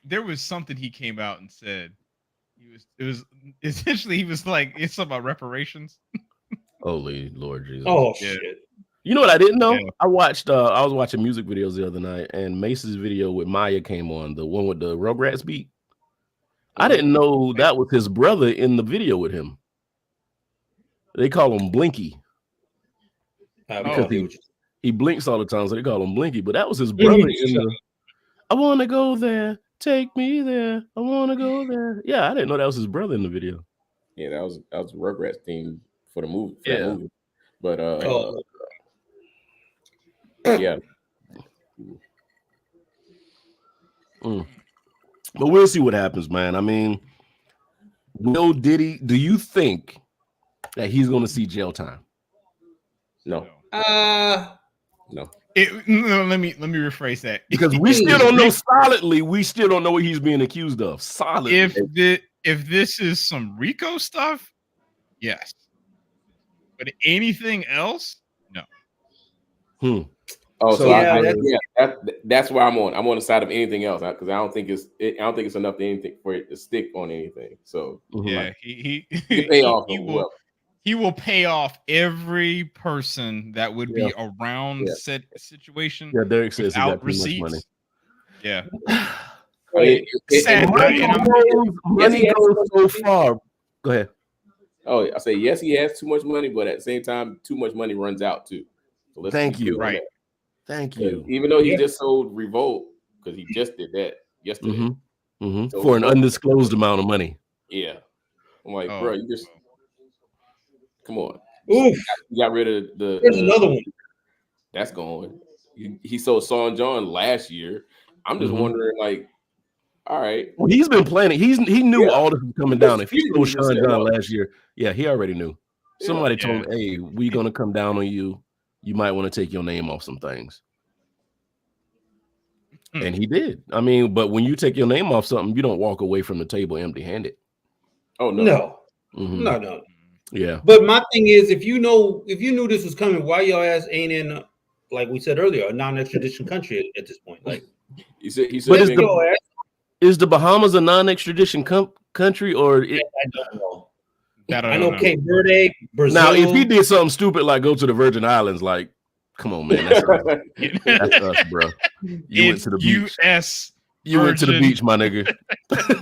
[SPEAKER 2] There was something he came out and said. It was essentially he was like it's about reparations.
[SPEAKER 1] Holy Lord Jesus!
[SPEAKER 3] Oh shit!
[SPEAKER 1] You know what I didn't know? Yeah. I was watching music videos the other night, and Mace's video with Maya came on, the one with the Rugrats beat. I didn't know that was his brother in the video with him. They call him Blinky because he blinks all the time, so they call him Blinky. But that was his brother in the. I want to go there. Take me there. I want to go there. Yeah, I didn't know that was his brother in the video.
[SPEAKER 4] Yeah, that was Rugrats theme for the movie. But yeah.
[SPEAKER 1] But we'll see what happens, man. I mean, Will Diddy, do you think that he's going to see jail time?
[SPEAKER 4] No.
[SPEAKER 2] No. Let me rephrase that
[SPEAKER 1] because we still don't know solidly. We still don't know what he's being accused of. Solidly.
[SPEAKER 2] If this is some RICO stuff, yes. But anything else, no.
[SPEAKER 4] Oh, so that's where I'm on. I'm on the side of anything else because I don't think it's enough to anything for it to stick on anything. So
[SPEAKER 2] he will pay off every person that would be around said situation.
[SPEAKER 1] Yeah, Derek says
[SPEAKER 2] without receipts. Money. Yeah.
[SPEAKER 1] Money goes so far. Go ahead.
[SPEAKER 4] Oh, I say yes, he has too much money, but at the same time, too much money runs out too. So
[SPEAKER 1] Thank you. Right. Thank you.
[SPEAKER 4] Even though he just sold Revolt because he just did that yesterday
[SPEAKER 1] so for an undisclosed amount of money.
[SPEAKER 4] Yeah, I'm like, bro, you just come on.
[SPEAKER 3] Oof.
[SPEAKER 4] You got rid of the.
[SPEAKER 3] There's another one.
[SPEAKER 4] That's going. He sold Son John last year. I'm just wondering, like, all right.
[SPEAKER 1] Well, he's been planning. He knew all this was coming down. If he sold Sean John last year, he already knew. Somebody told him, "Hey, we're gonna come down on you. You might want to take your name off some things." And he did. I mean, but when you take your name off something, you don't walk away from the table empty-handed.
[SPEAKER 4] Oh no.
[SPEAKER 3] No.
[SPEAKER 1] Yeah.
[SPEAKER 3] But my thing is, if you knew this was coming, why your ass ain't in, like we said earlier, a non-extradition country at this point? Like,
[SPEAKER 4] he said,
[SPEAKER 1] is the Bahamas a non-extradition country or?
[SPEAKER 3] I don't know. I know Cape Verde, Brazil.
[SPEAKER 1] Now, if he did something stupid like go to the Virgin Islands, like, come on, man, that's us, bro. You went to the beach. You went to the beach, my nigga.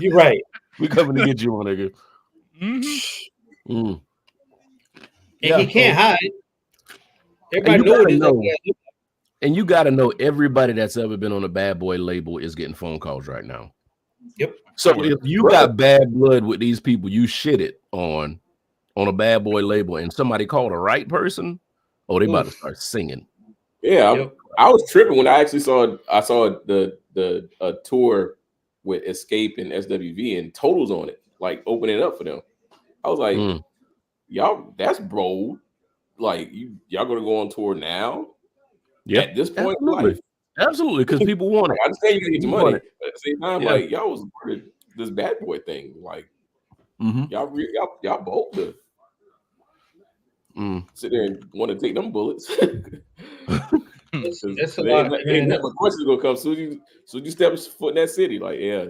[SPEAKER 3] You're right.
[SPEAKER 1] We coming to get you, my nigga.
[SPEAKER 3] And he can't hide. Everybody knows.
[SPEAKER 1] And you got to know everybody that's ever been on a Bad Boy label is getting phone calls right now.
[SPEAKER 3] Yep.
[SPEAKER 1] So if you got bad blood with these people, you shit it on a Bad Boy label, and somebody called the right person, oh, they about to start singing.
[SPEAKER 4] Yeah, I was tripping when I actually saw the tour with Escape and SWV and Totals on it, like opening it up for them. I was like, y'all, that's bold. Like y'all gonna go on tour now?
[SPEAKER 1] Yeah,
[SPEAKER 4] at this point
[SPEAKER 1] absolutely.
[SPEAKER 4] in life.
[SPEAKER 1] Absolutely, because people want it.
[SPEAKER 4] I understand you can get your money, but at the same time, like y'all was part of this Bad Boy thing. Like y'all bold to sit there and want to take them bullets.
[SPEAKER 3] That's a lot.
[SPEAKER 4] Ain't that much questions gonna come soon you step foot in that city. Like, yeah.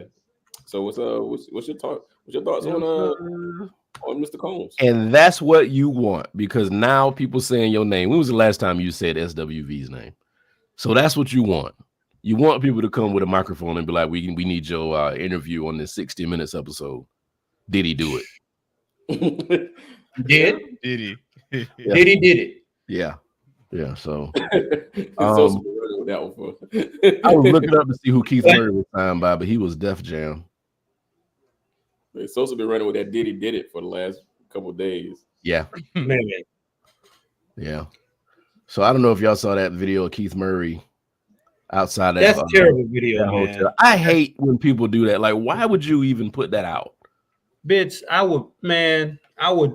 [SPEAKER 4] So what's your thought? What's your thoughts on Mr. Combs?
[SPEAKER 1] And that's what you want, because now people saying your name. When was the last time you said SWV's name? So that's what you want. You want people to come with a microphone and be like, we need your interview on this 60 Minutes episode. Did he do
[SPEAKER 3] it?
[SPEAKER 2] Did he?
[SPEAKER 3] Yeah. Did it?
[SPEAKER 1] Yeah. Yeah. So
[SPEAKER 4] I was
[SPEAKER 1] looking up to see who Keith Murray was signed by, but he was Def Jam.
[SPEAKER 4] Sosa been running with that Did it for the last couple of days.
[SPEAKER 1] Yeah.
[SPEAKER 3] Man.
[SPEAKER 1] Yeah. So I don't know if y'all saw that video of Keith Murray outside.
[SPEAKER 3] That's a terrible video, man.
[SPEAKER 1] Hotel. I hate when people do that. Like, why would you even put that out?
[SPEAKER 3] Bitch, I would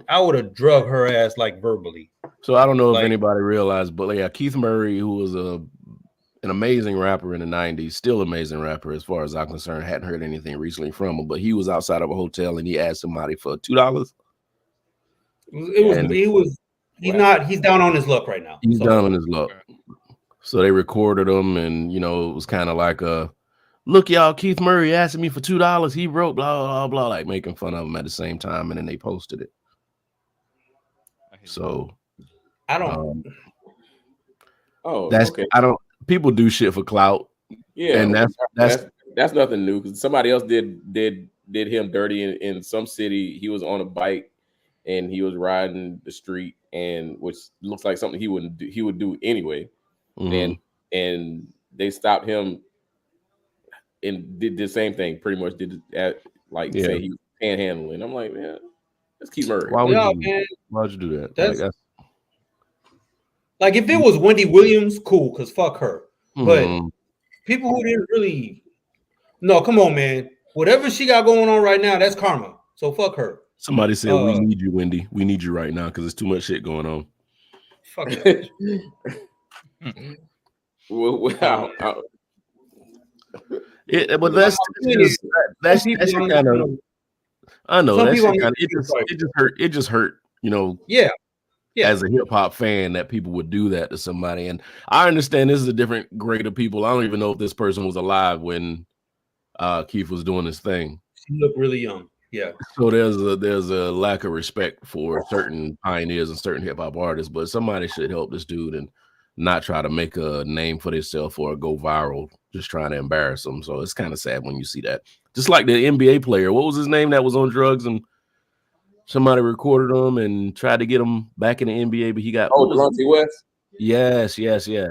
[SPEAKER 3] have drug her ass like verbally.
[SPEAKER 1] So I don't know if anybody realized, but yeah, Keith Murray, who was an amazing rapper in the 90s, still amazing rapper as far as I'm concerned. Hadn't heard anything recently from him, but he was outside of a hotel and he asked somebody for $2.
[SPEAKER 3] He's down on his luck right now.
[SPEAKER 1] He's down on his luck. So they recorded him, and it was kind of like look, y'all, Keith Murray asking me for $2. He wrote blah blah blah, like making fun of him at the same time, and then they posted it. So
[SPEAKER 3] I don't.
[SPEAKER 1] People do shit for clout.
[SPEAKER 4] Yeah,
[SPEAKER 1] and
[SPEAKER 4] that's nothing new, because somebody else did him dirty in some city. He was on a bike and he was riding the street, and which looks like something he would do anyway. And they stopped him and did the same thing. Pretty much did say he was panhandling. I'm like, man, let's keep Murray.
[SPEAKER 1] Why'd you do that?
[SPEAKER 3] Like if it was Wendy Williams, cool, because fuck her. But people who didn't really, no, come on, man. Whatever she got going on right now, that's karma. So fuck her.
[SPEAKER 1] Somebody said, we need you, Wendy. We need you right now because there's too much shit going on.
[SPEAKER 3] Fuck it.
[SPEAKER 4] Wow.
[SPEAKER 1] But that's kind of. I know that shit kind of. It just hurt.
[SPEAKER 3] Yeah.
[SPEAKER 1] As a hip hop fan, that people would do that to somebody, and I understand this is a different grade of people. I don't even know if this person was alive when Keith was doing his thing.
[SPEAKER 3] She looked really young. Yeah.
[SPEAKER 1] So there's a lack of respect for certain pioneers and certain hip hop artists, but somebody should help this dude and not try to make a name for themselves or go viral, just trying to embarrass them. So it's kind of sad when you see that. Just like the NBA player, what was his name that was on drugs and somebody recorded him and tried to get him back in the NBA, but he got
[SPEAKER 4] Devontae West.
[SPEAKER 1] Yes. Yeah,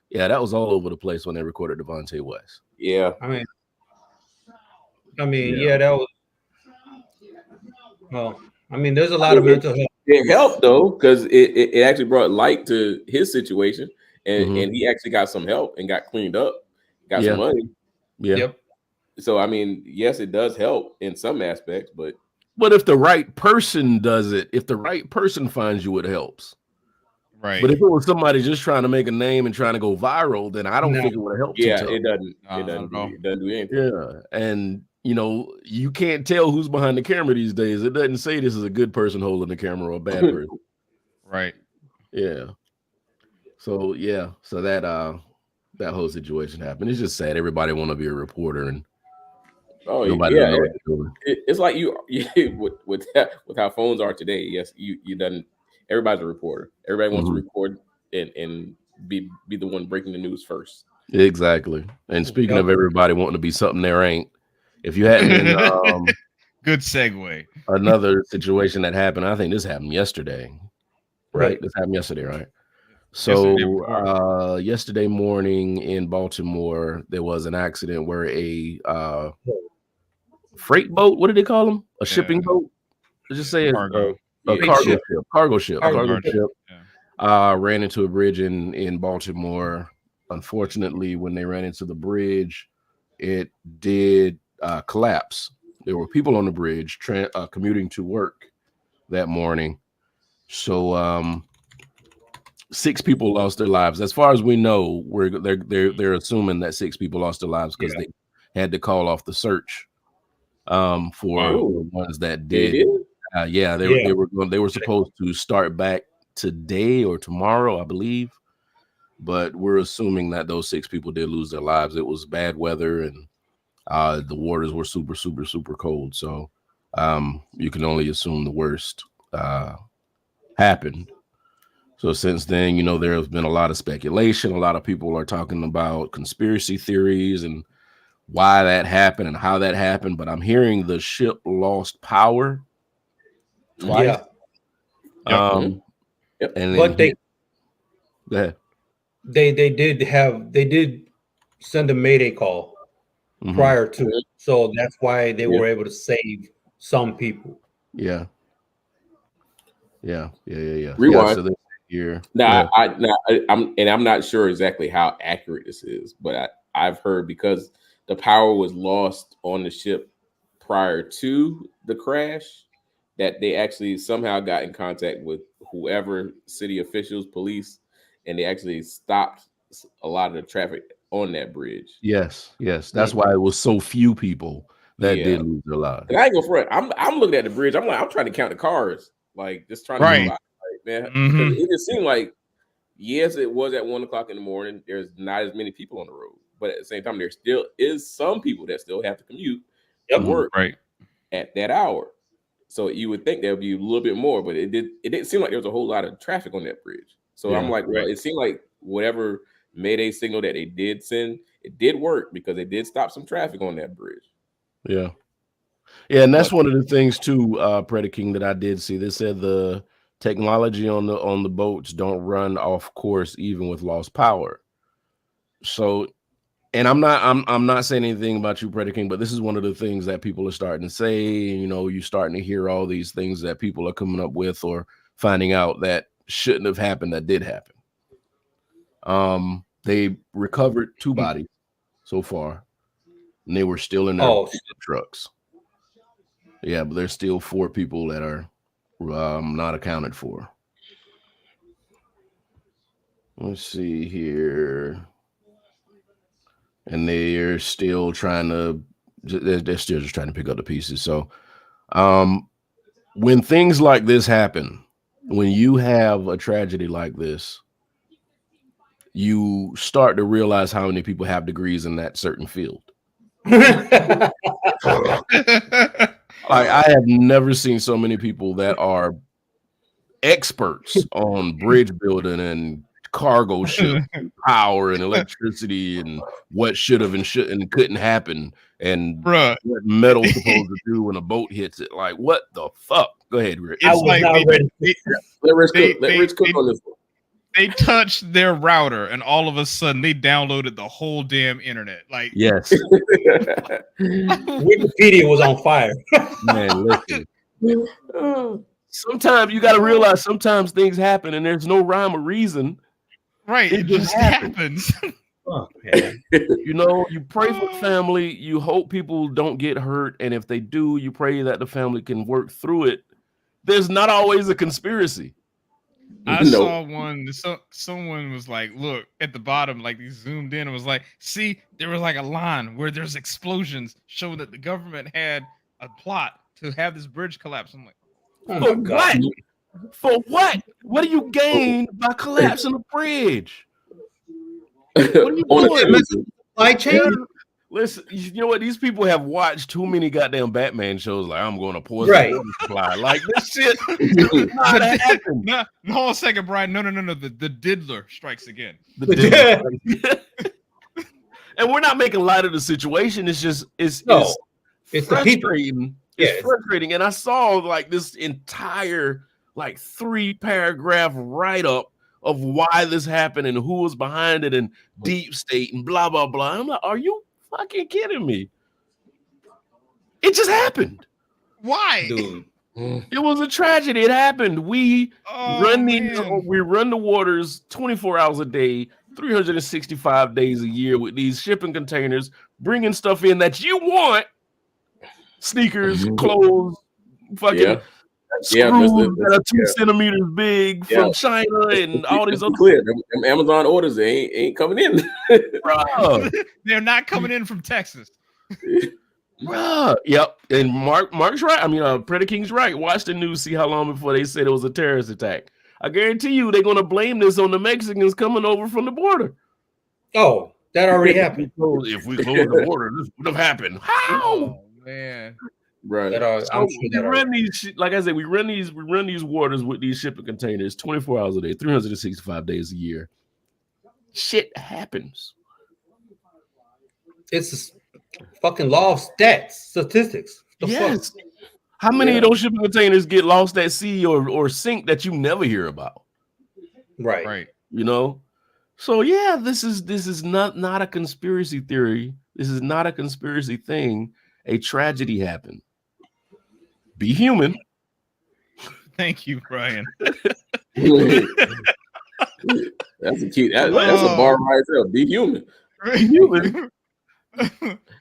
[SPEAKER 1] that was all over the place when they recorded Devontae West.
[SPEAKER 4] Yeah.
[SPEAKER 3] I mean, that was. Well, there's a lot of mental health.
[SPEAKER 4] It helped though, because it actually brought light to his situation, and he actually got some help and got cleaned up, got some money.
[SPEAKER 1] Yeah. Yep.
[SPEAKER 4] So yes, it does help in some aspects, but
[SPEAKER 1] if the right person does it, if the right person finds you, it helps.
[SPEAKER 2] Right.
[SPEAKER 1] But if it was somebody just trying to make a name and trying to go viral, then I don't think it would have helped.
[SPEAKER 4] Yeah, it doesn't. It doesn't do anything.
[SPEAKER 1] Yeah, and you can't tell who's behind the camera these days. It doesn't say this is a good person holding the camera or a bad person.
[SPEAKER 2] Right.
[SPEAKER 1] Yeah. So that whole situation happened. It's just sad. Everybody want to be a reporter, and nobody knows what they're doing.
[SPEAKER 4] It's like with how phones are today. Yes, you done. Everybody's a reporter. Everybody wants to record and be the one breaking the news first.
[SPEAKER 1] Exactly. And speaking of everybody wanting to be something there ain't, if you hadn't been,
[SPEAKER 2] good segue.
[SPEAKER 1] Another situation that happened. I think this happened yesterday. Right? This happened yesterday, right? So yesterday morning in Baltimore, there was an accident where a freight boat, what did they call them? A shipping boat? Just say
[SPEAKER 2] cargo.
[SPEAKER 1] A cargo ship ran into a bridge in Baltimore. Unfortunately, when they ran into the bridge, it did collapse. There were people on the bridge commuting to work that morning. So 6 people lost their lives. As far as we know, they're assuming that 6 people lost their lives because they had to call off the search for the ones that did. They were supposed to start back today or tomorrow, I believe, but we're assuming that those 6 people did lose their lives. It was bad weather and the waters were super, super, super cold. So you can only assume the worst happened. So since then, there has been a lot of speculation. A lot of people are talking about conspiracy theories and why that happened and how that happened. But I'm hearing the ship lost power twice.
[SPEAKER 3] Yeah.
[SPEAKER 1] And
[SPEAKER 3] but
[SPEAKER 1] go ahead.
[SPEAKER 3] They did send a mayday call prior to it, so that's why they were able to save some people.
[SPEAKER 1] Yeah.
[SPEAKER 4] Rewind. I'm not sure exactly how accurate this is, but I've heard because the power was lost on the ship prior to the crash, that they actually somehow got in contact with whoever, city officials, police, and they actually stopped a lot of the traffic on that bridge.
[SPEAKER 1] Yes. That's why it was so few people that did lose their lives.
[SPEAKER 4] And I ain't go front. I'm looking at the bridge. I'm trying to count the cars, like just trying to like, man. It just seemed like, yes, it was at 1 o'clock in the morning. There's not as many people on the road, but at the same time, there still is some people that still have to commute to work at that hour. So you would think there would be a little bit more, but it didn't seem like there was a whole lot of traffic on that bridge. So I'm like, well, it seemed like whatever Mayday signal that they did send, it did work because they did stop some traffic on that bridge.
[SPEAKER 1] Yeah, and that's one of the things too, Predaking, that I did see. They said the technology on the boats don't run off course even with lost power. So, and I'm not saying anything about you, Predaking, but this is one of the things that people are starting to say. You're starting to hear all these things that people are coming up with or finding out that shouldn't have happened that did happen. They recovered 2 bodies so far, and they were still in their trucks. Yeah, but there's still 4 people that are not accounted for. Let's see here. And they're still trying to pick up the pieces. So when things like this happen, when you have a tragedy like this, you start to realize how many people have degrees in that certain field. I have never seen so many people that are experts on bridge building and cargo ship power and electricity and what should have and shouldn't and couldn't happen and what metal's supposed to do when a boat hits it. Like, what the fuck? Go ahead, Rick.
[SPEAKER 2] It's like
[SPEAKER 4] let Rich cook on this one.
[SPEAKER 2] They touched their router and all of a sudden they downloaded the whole damn internet. Like,
[SPEAKER 1] yes.
[SPEAKER 3] Wikipedia was on fire.
[SPEAKER 1] Man, listen. Sometimes you got to realize sometimes things happen and there's no rhyme or reason.
[SPEAKER 2] Right. It just happens.
[SPEAKER 1] You pray for family. You hope people don't get hurt. And if they do, you pray that the family can work through it. There's not always a conspiracy.
[SPEAKER 2] I saw one. Someone was like, look at the bottom, like they zoomed in and was like, see, there was like a line where there's explosions showing that the government had a plot to have this bridge collapse. I'm like,
[SPEAKER 1] for what? For what? What do you gain by collapsing a bridge? What are you doing?
[SPEAKER 3] Supply chain?
[SPEAKER 1] Listen, you know what? These people have watched too many goddamn Batman shows. Like, I'm going to poison the water supply. Like, this shit does not happen.
[SPEAKER 2] No, hold on a second, Brian. No. The diddler strikes again.
[SPEAKER 1] And we're not making light of the situation. It's just it's frustrating. It's frustrating. And I saw like this entire 3-paragraph write-up of why this happened and who was behind it and deep state and blah, blah, blah. I'm like, are you fucking kidding me? It just happened.
[SPEAKER 2] Why?
[SPEAKER 3] Dude.
[SPEAKER 1] It was a tragedy. It happened. We run the waters 24 hours a day, 365 days a year with these shipping containers, bringing stuff in that you want. Sneakers, clothes, fucking screws that are 2 centimeters big from China and all these other.
[SPEAKER 4] Clear, them Amazon orders ain't coming in.
[SPEAKER 1] Bro.
[SPEAKER 2] They're not coming in from Texas.
[SPEAKER 1] Yep. And Mark's right. I mean, Pretty King's right. Watch the news, see how long before they said it was a terrorist attack. I guarantee you they're going to blame this on the Mexicans coming over from the border.
[SPEAKER 3] Oh, that already happened.
[SPEAKER 1] If we close the border, this would have happened. How?
[SPEAKER 2] Oh, man.
[SPEAKER 4] Right.
[SPEAKER 1] We run these, like I said, we run these waters with these shipping containers 24 hours a day, 365 days a year. Shit happens.
[SPEAKER 3] It's a fucking law of statistics.
[SPEAKER 1] Yes. Fuck? How many of those shipping containers get lost at sea or sink that you never hear about?
[SPEAKER 3] Right.
[SPEAKER 1] You know? So yeah, this is not a conspiracy theory. This is not a conspiracy thing. A tragedy happened. Be human.
[SPEAKER 2] Thank you, Brian.
[SPEAKER 4] That's a cute. That's a bar right there. Be human.
[SPEAKER 1] Be human.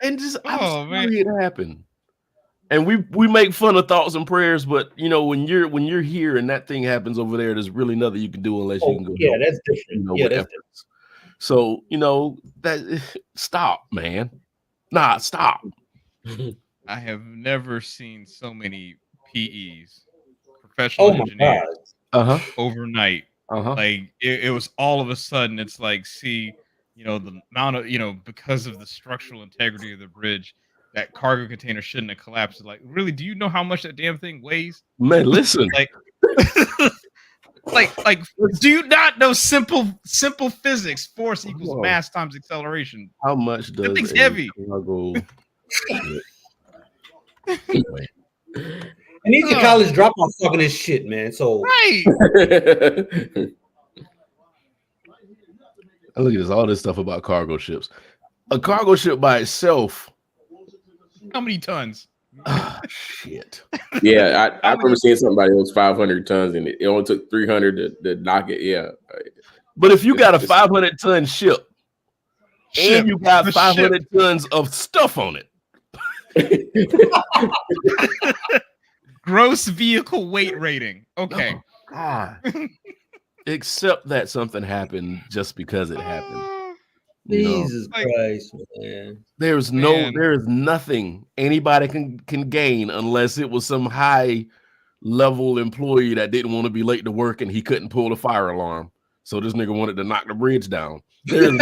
[SPEAKER 1] And just I'm sorry it happened. And we make fun of thoughts and prayers, but you know when you're here and that thing happens over there, there's really nothing you can do unless you can go.
[SPEAKER 3] Yeah, that's different. That's different.
[SPEAKER 1] So you know that stop, man. Nah, stop.
[SPEAKER 2] I have never seen so many PEs, professional engineers, overnight. Like it was all of a sudden. It's like, see, you know, the amount of, you know, because of the structural integrity of the bridge, that cargo container shouldn't have collapsed. Like, really, do you know how much that damn thing weighs?
[SPEAKER 1] Man, listen.
[SPEAKER 2] Like, do you not know simple physics? Force equals mass times acceleration.
[SPEAKER 1] How much does
[SPEAKER 2] that thing's heavy?
[SPEAKER 1] Cargo...
[SPEAKER 3] And these are college dropouts talking this shit, man. So
[SPEAKER 2] right.
[SPEAKER 1] Look at this, all this stuff about cargo ships. A cargo ship by itself.
[SPEAKER 2] How many tons?
[SPEAKER 1] Shit.
[SPEAKER 4] Yeah, I remember seeing somebody that was 500 tons and it only took 300 to knock it. Yeah.
[SPEAKER 1] But if you got a 500-ton ship and you got 500 tons of stuff on it.
[SPEAKER 2] Gross vehicle weight rating. Okay.
[SPEAKER 1] Oh, God. Except that something happened just because it happened.
[SPEAKER 3] Jesus Christ, man.
[SPEAKER 1] There is nothing anybody can gain unless it was some high level employee that didn't want to be late to work and he couldn't pull the fire alarm. So this nigga wanted to knock the bridge down. There is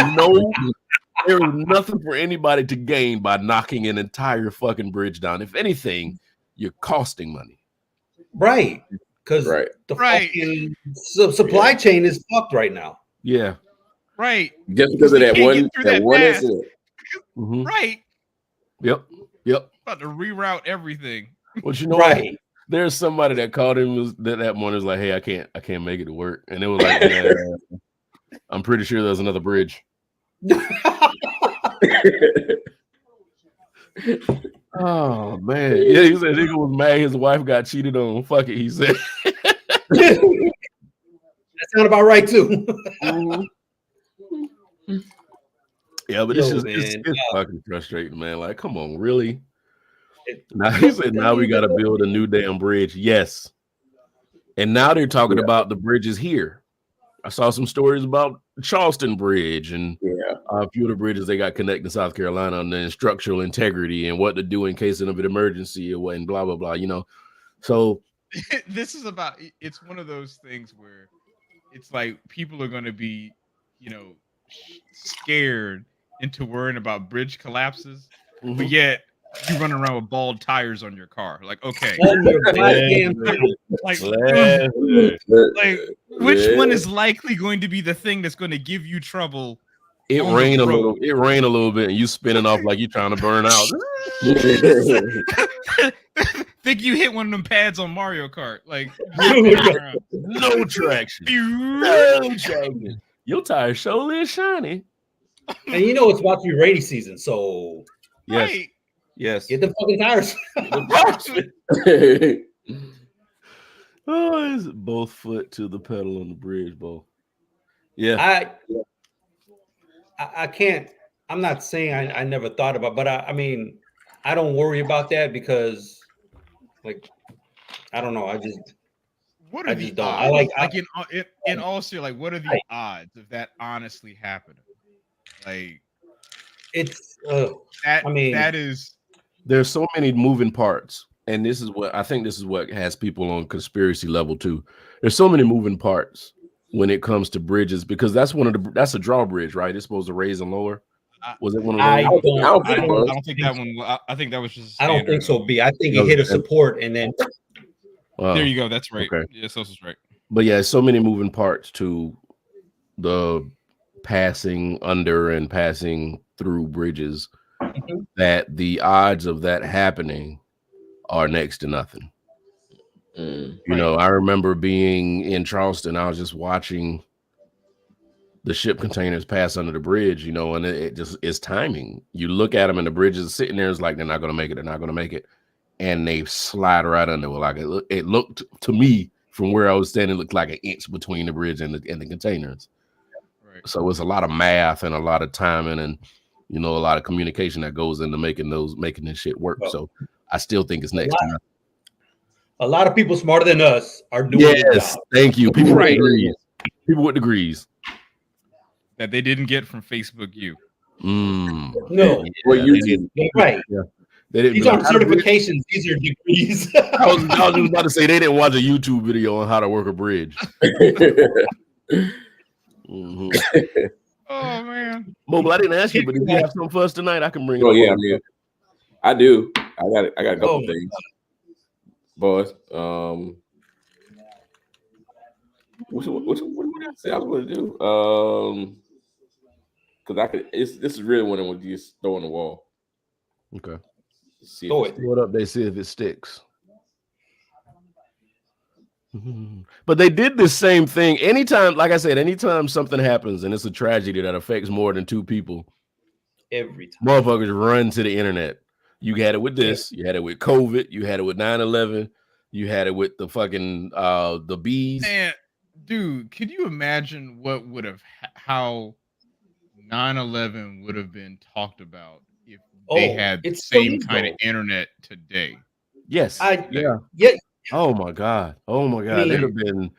[SPEAKER 1] nothing for anybody to gain by knocking an entire fucking bridge down. If anything, you're costing money.
[SPEAKER 3] Right. Because the fucking supply chain is fucked right now.
[SPEAKER 1] Yeah.
[SPEAKER 2] Right.
[SPEAKER 4] Just because of that one incident.
[SPEAKER 2] Right.
[SPEAKER 1] Yep.
[SPEAKER 2] About to reroute everything.
[SPEAKER 1] Well, you know what? There's somebody that called him that morning was like, hey, I can't make it to work. And it was like, yeah, I'm pretty sure there's another bridge. Oh man. Yeah, he said he was mad his wife got cheated on. Fuck it, he said.
[SPEAKER 3] That sounds about right too.
[SPEAKER 1] Yeah, but it's fucking frustrating, man. Like, come on, really? Now he said, now we got to build a new damn bridge. Yes. And now they're talking about the bridges here. I saw some stories about Charleston Bridge and a few of the bridges they got connected to South Carolina on the structural integrity and what to do in case of an emergency or what and blah, blah, blah, you know. So
[SPEAKER 2] this is about, it's one of those things where it's like people are going to be, you know, scared into worrying about bridge collapses, but yet you run around with bald tires on your car. Like, okay, like which one is likely going to be the thing that's going to give you trouble?
[SPEAKER 1] It rained a little bit, and you spinning off like you're trying to burn out.
[SPEAKER 2] think you hit one of them pads on Mario Kart. Like,
[SPEAKER 1] no traction. No traction. Your tire surely is shiny.
[SPEAKER 3] And you know it's about to be rainy season, so
[SPEAKER 1] yes,
[SPEAKER 2] right.
[SPEAKER 1] yes.
[SPEAKER 3] Get the fucking tires.
[SPEAKER 1] Oh, it's both foot to the pedal on the bridge, Bo. Yeah.
[SPEAKER 3] I can't. I'm not saying I never thought about, but I mean, I don't worry about that because, like, I don't know. I just
[SPEAKER 2] Odds?
[SPEAKER 3] don't. I like
[SPEAKER 2] in all seriousness, like, what are the odds of that honestly happening? Like,
[SPEAKER 3] it's
[SPEAKER 2] that. I mean, that is.
[SPEAKER 1] There's so many moving parts, and this is what has people on conspiracy level too. There's so many moving parts when it comes to bridges because that's a drawbridge, right? It's supposed to raise and lower. Was it one of those?
[SPEAKER 2] I don't think that one. I think that was just.
[SPEAKER 3] I don't think so. B. I think it hit a support and then.
[SPEAKER 2] There you go. That's right.
[SPEAKER 1] Okay.
[SPEAKER 2] Yeah, so is right.
[SPEAKER 1] But yeah, so many moving parts to the passing under and passing through bridges that the odds of that happening are next to nothing. You know, I remember being in Charleston. I was just watching the ship containers pass under the bridge, you know, and it just is timing. You look at them and the bridge is sitting there. It's like, they're not going to make it. They're not going to make it. And they slide right under. Well, like it looked to me from where I was standing, it looked like an inch between the bridge and the containers. Right. So it's a lot of math and a lot of timing and, you know, a lot of communication that goes into making this shit work. So I still think it's next to nothing.
[SPEAKER 3] A lot of people smarter than us are doing it.
[SPEAKER 1] Yes, thank you. People with degrees. People with degrees.
[SPEAKER 2] That they didn't get from Facebook U.
[SPEAKER 3] No.
[SPEAKER 4] Well, YouTube.
[SPEAKER 3] Right.
[SPEAKER 1] Yeah.
[SPEAKER 3] These aren't certifications. These are degrees.
[SPEAKER 1] I was just about to say they didn't watch a YouTube video on how to work a bridge.
[SPEAKER 2] Oh man.
[SPEAKER 1] Mobile, I didn't ask you, but if you have something for us tonight, I can bring it.
[SPEAKER 4] Oh yeah, I do. I got a couple things, boys. What did I say I was going to do? Because I could. This is really one that would just throw on the wall.
[SPEAKER 1] Okay.
[SPEAKER 3] Throw it.
[SPEAKER 1] What up? They see if it sticks. But they did the same thing. Anytime, like I said, anytime something happens and it's a tragedy that affects more than two people,
[SPEAKER 3] every time
[SPEAKER 1] motherfuckers run to the internet. You had it with this. You had it with COVID. You had it with 9/11. You had it with the fucking the bees.
[SPEAKER 2] Man, dude, could you imagine what would have how 9/11 would have been talked about if they had the same kind of internet today?
[SPEAKER 1] Yes.
[SPEAKER 3] Yeah.
[SPEAKER 1] Oh my God. There'd have been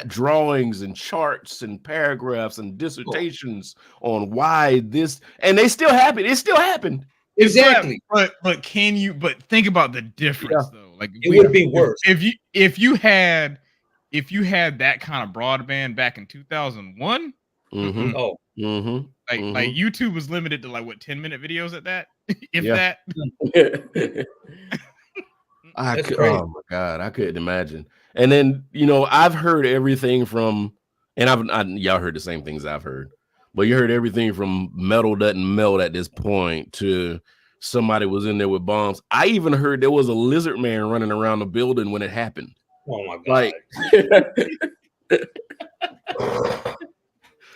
[SPEAKER 1] drawings and charts and paragraphs and dissertations on why this, and they still happen. It still happened.
[SPEAKER 3] Exactly.
[SPEAKER 2] But think about the difference though. Like
[SPEAKER 3] it would be worse
[SPEAKER 2] if you had that kind of broadband back in 2001.
[SPEAKER 1] Mm-hmm.
[SPEAKER 2] Like YouTube was limited to 10-minute videos at that, if that.
[SPEAKER 1] Oh my God, I couldn't imagine. And then, you know, I've heard everything from, and y'all heard the same things I've heard, but you heard everything from metal doesn't melt at this point to somebody was in there with bombs. I even heard there was a lizard man running around the building when it happened.
[SPEAKER 3] Oh my God.
[SPEAKER 1] Like,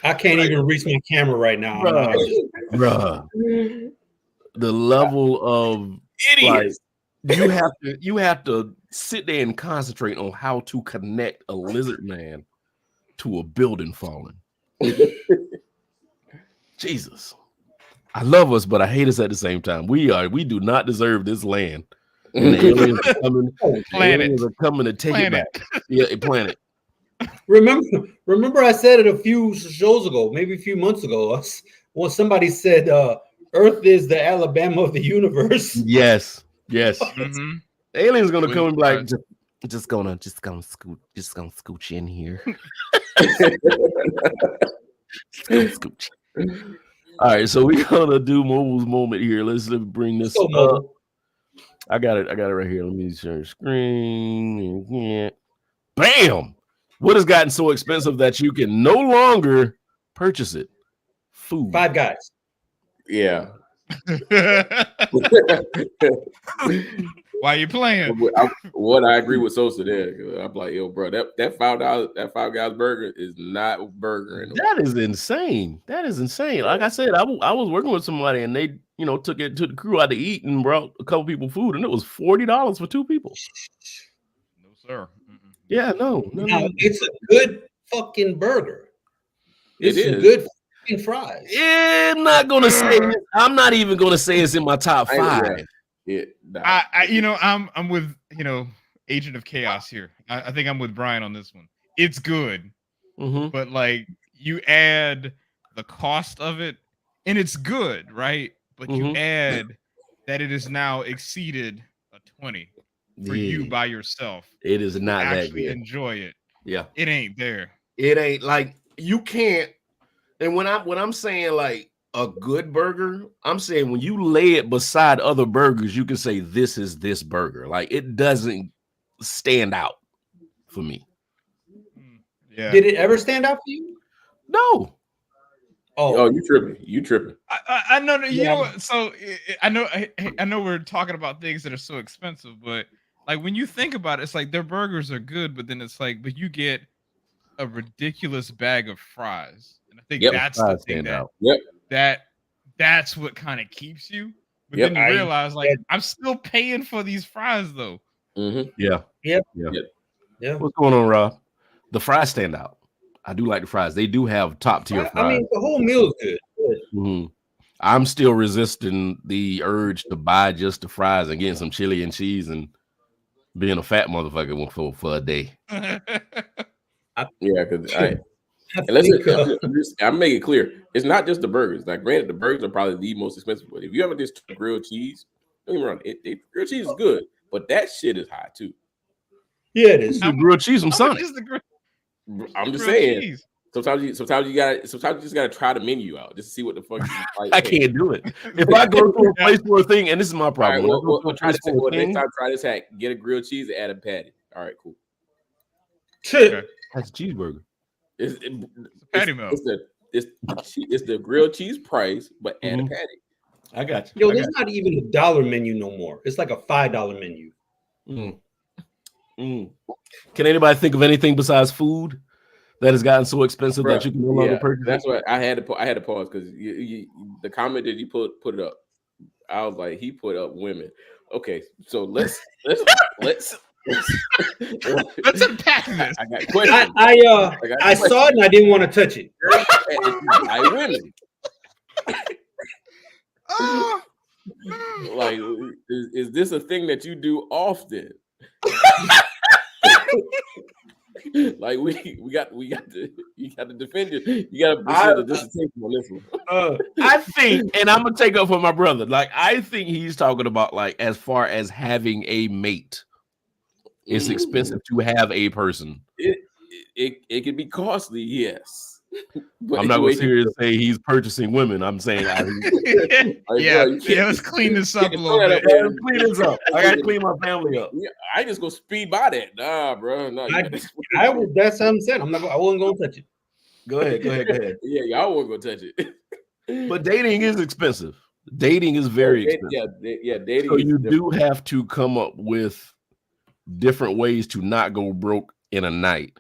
[SPEAKER 3] I can't even reach my camera right now.
[SPEAKER 1] Bruh. The level of idiots. You have to sit there and concentrate on how to connect a lizard man to a building falling. Jesus. I love us, but I hate us at the same time. We do not deserve this land. And the aliens are coming to take it back. Yeah, planet.
[SPEAKER 3] Remember I said it a few shows ago, maybe a few months ago, when somebody said Earth is the Alabama of the universe.
[SPEAKER 1] Yes. Mm-hmm. The alien's gonna come and be like, just gonna scooch in here. Scooch. All right, so we're gonna do Mobile's moment here. Let's bring this up. I got it right here. Let me share screen. Yeah. Bam! What has gotten so expensive that you can no longer purchase it? Food.
[SPEAKER 3] Five Guys.
[SPEAKER 4] Yeah.
[SPEAKER 2] Why you playing?
[SPEAKER 4] What I agree with Sosa there. I'm like, yo, bro, that $5 burger is not a burger.
[SPEAKER 1] That is insane. That is insane. Like I said, I was working with somebody and they, took it to the crew out to eat and brought a couple people food and it was $40 for 2 people.
[SPEAKER 2] No, sir.
[SPEAKER 1] Yeah, no.
[SPEAKER 3] It's a good fucking burger. It's good fucking fries.
[SPEAKER 1] Yeah, I'm not even gonna say it's in my top 5.
[SPEAKER 2] I'm with Agent of Chaos here. I think I'm with Brian on this one. It's good, but like you add the cost of it, and it's good, right? But you add that it is now exceeded a 20 for you by yourself.
[SPEAKER 1] It is not that good.
[SPEAKER 2] Enjoy it.
[SPEAKER 1] Yeah,
[SPEAKER 2] it ain't there.
[SPEAKER 1] It ain't like you can't. And when I'm saying like a good burger, I'm saying when you lay it beside other burgers, you can say this is this burger. Like it doesn't stand out for me.
[SPEAKER 3] Yeah. Did it ever stand out for you?
[SPEAKER 1] No.
[SPEAKER 4] Oh, you tripping.
[SPEAKER 2] I know. You know what? So I know we're talking about things that are so expensive, but like when you think about it, it's like their burgers are good, but then it's like, but you get a ridiculous bag of fries. And I think that's the thing that's what kind of keeps you. But then you realize, like, I'm still paying for these fries, though.
[SPEAKER 1] Yeah. What's going on, Rob? The fries stand out. I do like the fries. They do have top tier fries.
[SPEAKER 3] I mean, the whole meal is good.
[SPEAKER 1] I'm still resisting the urge to buy just the fries and getting some chili and cheese and being a fat motherfucker for a day.
[SPEAKER 4] Because I'm making it clear. It's not just the burgers. Like, granted, the burgers are probably the most expensive. But if you ever just grilled cheese, don't get me wrong, grilled cheese is good, but that shit is high too.
[SPEAKER 3] Yeah, it is.
[SPEAKER 1] Grilled cheese from Sonic.
[SPEAKER 4] I'm just saying. Cheese. Sometimes you just gotta try the menu out just to see what the fuck.
[SPEAKER 1] I can't do it. If I go to a place for a thing, and this is my problem.
[SPEAKER 4] Right, we'll try this. Next time, try this hack. Get a grilled cheese and add a patty. All right, cool.
[SPEAKER 3] Okay.
[SPEAKER 1] That's a cheeseburger.
[SPEAKER 2] It's patty milk.
[SPEAKER 4] It's the grilled cheese price, but add a patty.
[SPEAKER 1] I got you.
[SPEAKER 3] Yo, there's not even a $1 menu no more. It's like a $5 menu.
[SPEAKER 1] Can anybody think of anything besides food that has gotten so expensive that you can no longer purchase?
[SPEAKER 4] That's what I had to pause because the comment that you put it up. I was like, he put up women. Okay, so let's
[SPEAKER 2] unpack this.
[SPEAKER 4] I got questions.
[SPEAKER 3] I saw it and I didn't want to touch it.
[SPEAKER 4] I women. Like, is this a thing that you do often? Like you got to defend it. You got to present a dissertation on this one.
[SPEAKER 1] I think, and I'm gonna take up for my brother. Like, I think he's talking about like as far as having a mate. It's expensive to have a person.
[SPEAKER 4] It can be costly, yes.
[SPEAKER 1] But I'm not going to seriously say he's purchasing women. I'm saying,
[SPEAKER 2] let's clean this up a little bit.
[SPEAKER 1] Clean this up. I got to clean my family up.
[SPEAKER 4] Yeah, I just go speed by that. Nah, bro. No,
[SPEAKER 3] that's what I'm saying. I wasn't going to touch it.
[SPEAKER 1] Go ahead.
[SPEAKER 4] Yeah, y'all weren't going to touch it.
[SPEAKER 1] But dating is expensive. Dating is very expensive.
[SPEAKER 4] Yeah, dating.
[SPEAKER 1] So you do have to come up with different ways to not go broke in a night.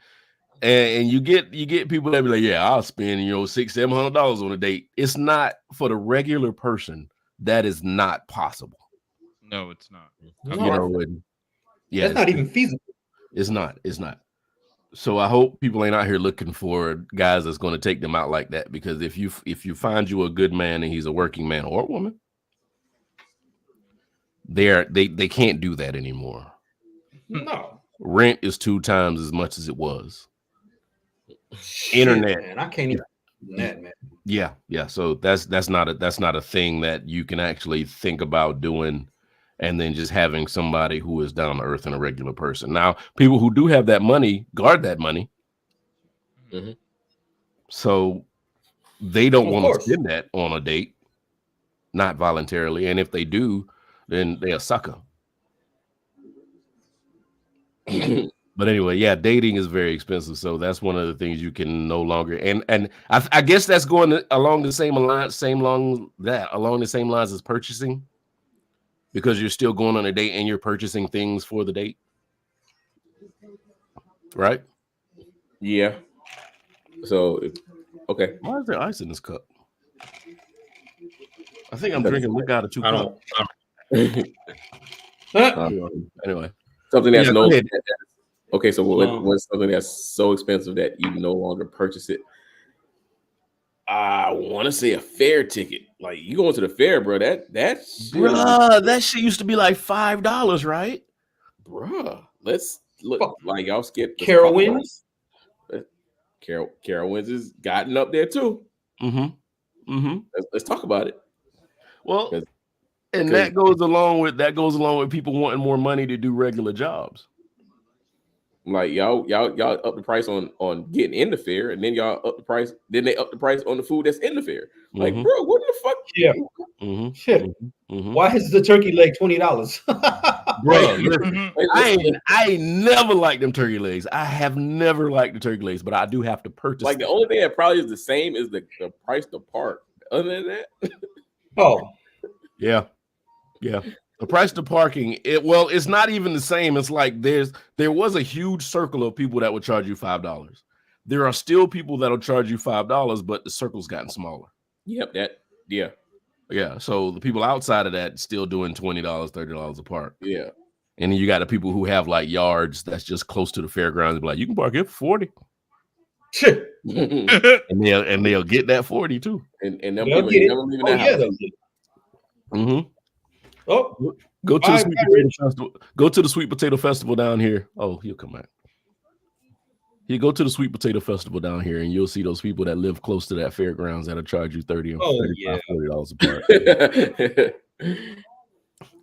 [SPEAKER 1] And you get people that be like, yeah, I'll spend $600-700 on a date. It's not for the regular person. That is not possible.
[SPEAKER 2] No, it's not.
[SPEAKER 3] That's not even feasible.
[SPEAKER 1] It's not. So I hope people ain't out here looking for guys that's going to take them out like that. Because if you find you a good man and he's a working man or a woman, they can't do that anymore.
[SPEAKER 3] No.
[SPEAKER 1] Rent is 2 times as much as it was. Internet,
[SPEAKER 3] man, I can't even do that, man.
[SPEAKER 1] Yeah. So that's not a thing that you can actually think about doing, and then just having somebody who is down to earth and a regular person. Now, people who do have that money guard that money, so they don't want to spend that on a date, not voluntarily, and if they do, then they're a sucker. But anyway, yeah, dating is very expensive, so that's one of the things you can no longer. And I guess that's going along the same lines as purchasing. because you're still going on a date and you're purchasing things for the date, right?
[SPEAKER 4] Yeah. So, okay.
[SPEAKER 1] Why is there ice in this cup? I think I'm drinking liquor out of 2 cups. Anyway,
[SPEAKER 4] something that's okay. So what's something that's so expensive that you no longer purchase it? I want to say a fair ticket. Like you going to the fair, bro.
[SPEAKER 1] That shit used to be like $5, right?
[SPEAKER 4] Bruh, let's look. Like y'all skip
[SPEAKER 3] Carowinds.
[SPEAKER 4] Carowinds has gotten up there too. Let's talk about it.
[SPEAKER 1] Well, and that goes along with people wanting more money to do regular jobs.
[SPEAKER 4] Like y'all up the price on getting in the fair, and then y'all up the price. Then they up the price on the food that's in the fair. Like, bro, what the fuck?
[SPEAKER 3] Yeah. Why is the turkey leg $20?
[SPEAKER 1] Bro, I never liked them turkey legs. I have never liked the turkey legs, but I do have to purchase.
[SPEAKER 4] Like the only thing that probably is the same is the price to park. Other than that,
[SPEAKER 1] yeah. The price to parking, it's not even the same. It's like there was a huge circle of people that would charge you $5. There are still people that'll charge you $5, but the circle's gotten smaller.
[SPEAKER 4] Yep,
[SPEAKER 1] yeah. So the people outside of that still doing $20, $30 a park.
[SPEAKER 4] Yeah.
[SPEAKER 1] And then you got the people who have like yards that's just close to the fairgrounds. Like, you can park here for $40. and they'll get that 40 too.
[SPEAKER 4] And they'll get it. Go
[SPEAKER 1] to the sweet potato festival. Go to the sweet potato festival down here. Oh, he'll come back. You go to the sweet potato festival down here, and you'll see those people that live close to that fairgrounds that'll charge you $30 $40 a part.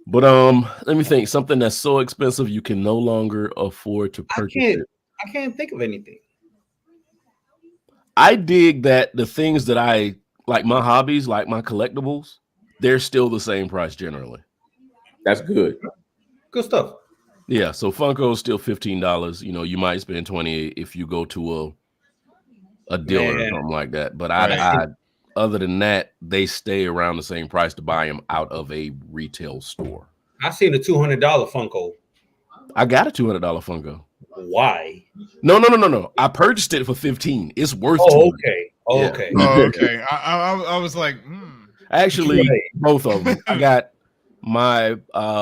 [SPEAKER 1] But let me think. Something that's so expensive you can no longer afford to purchase.
[SPEAKER 3] I can't think of anything.
[SPEAKER 1] I dig that the things that I like, my hobbies, like my collectibles, they're still the same price generally.
[SPEAKER 4] That's good.
[SPEAKER 3] Good stuff.
[SPEAKER 1] Yeah, so Funko is still $15. You know, you might spend $20 if you go to a dealer or something like that. But I other than that, they stay around the same price to buy them out of a retail store.
[SPEAKER 3] I seen a $200 Funko.
[SPEAKER 1] I got a $200 Funko.
[SPEAKER 3] Why?
[SPEAKER 1] No. I purchased it for $15. It's worth.
[SPEAKER 3] Okay.
[SPEAKER 2] Okay. I was like,
[SPEAKER 1] Actually, both of them. I got my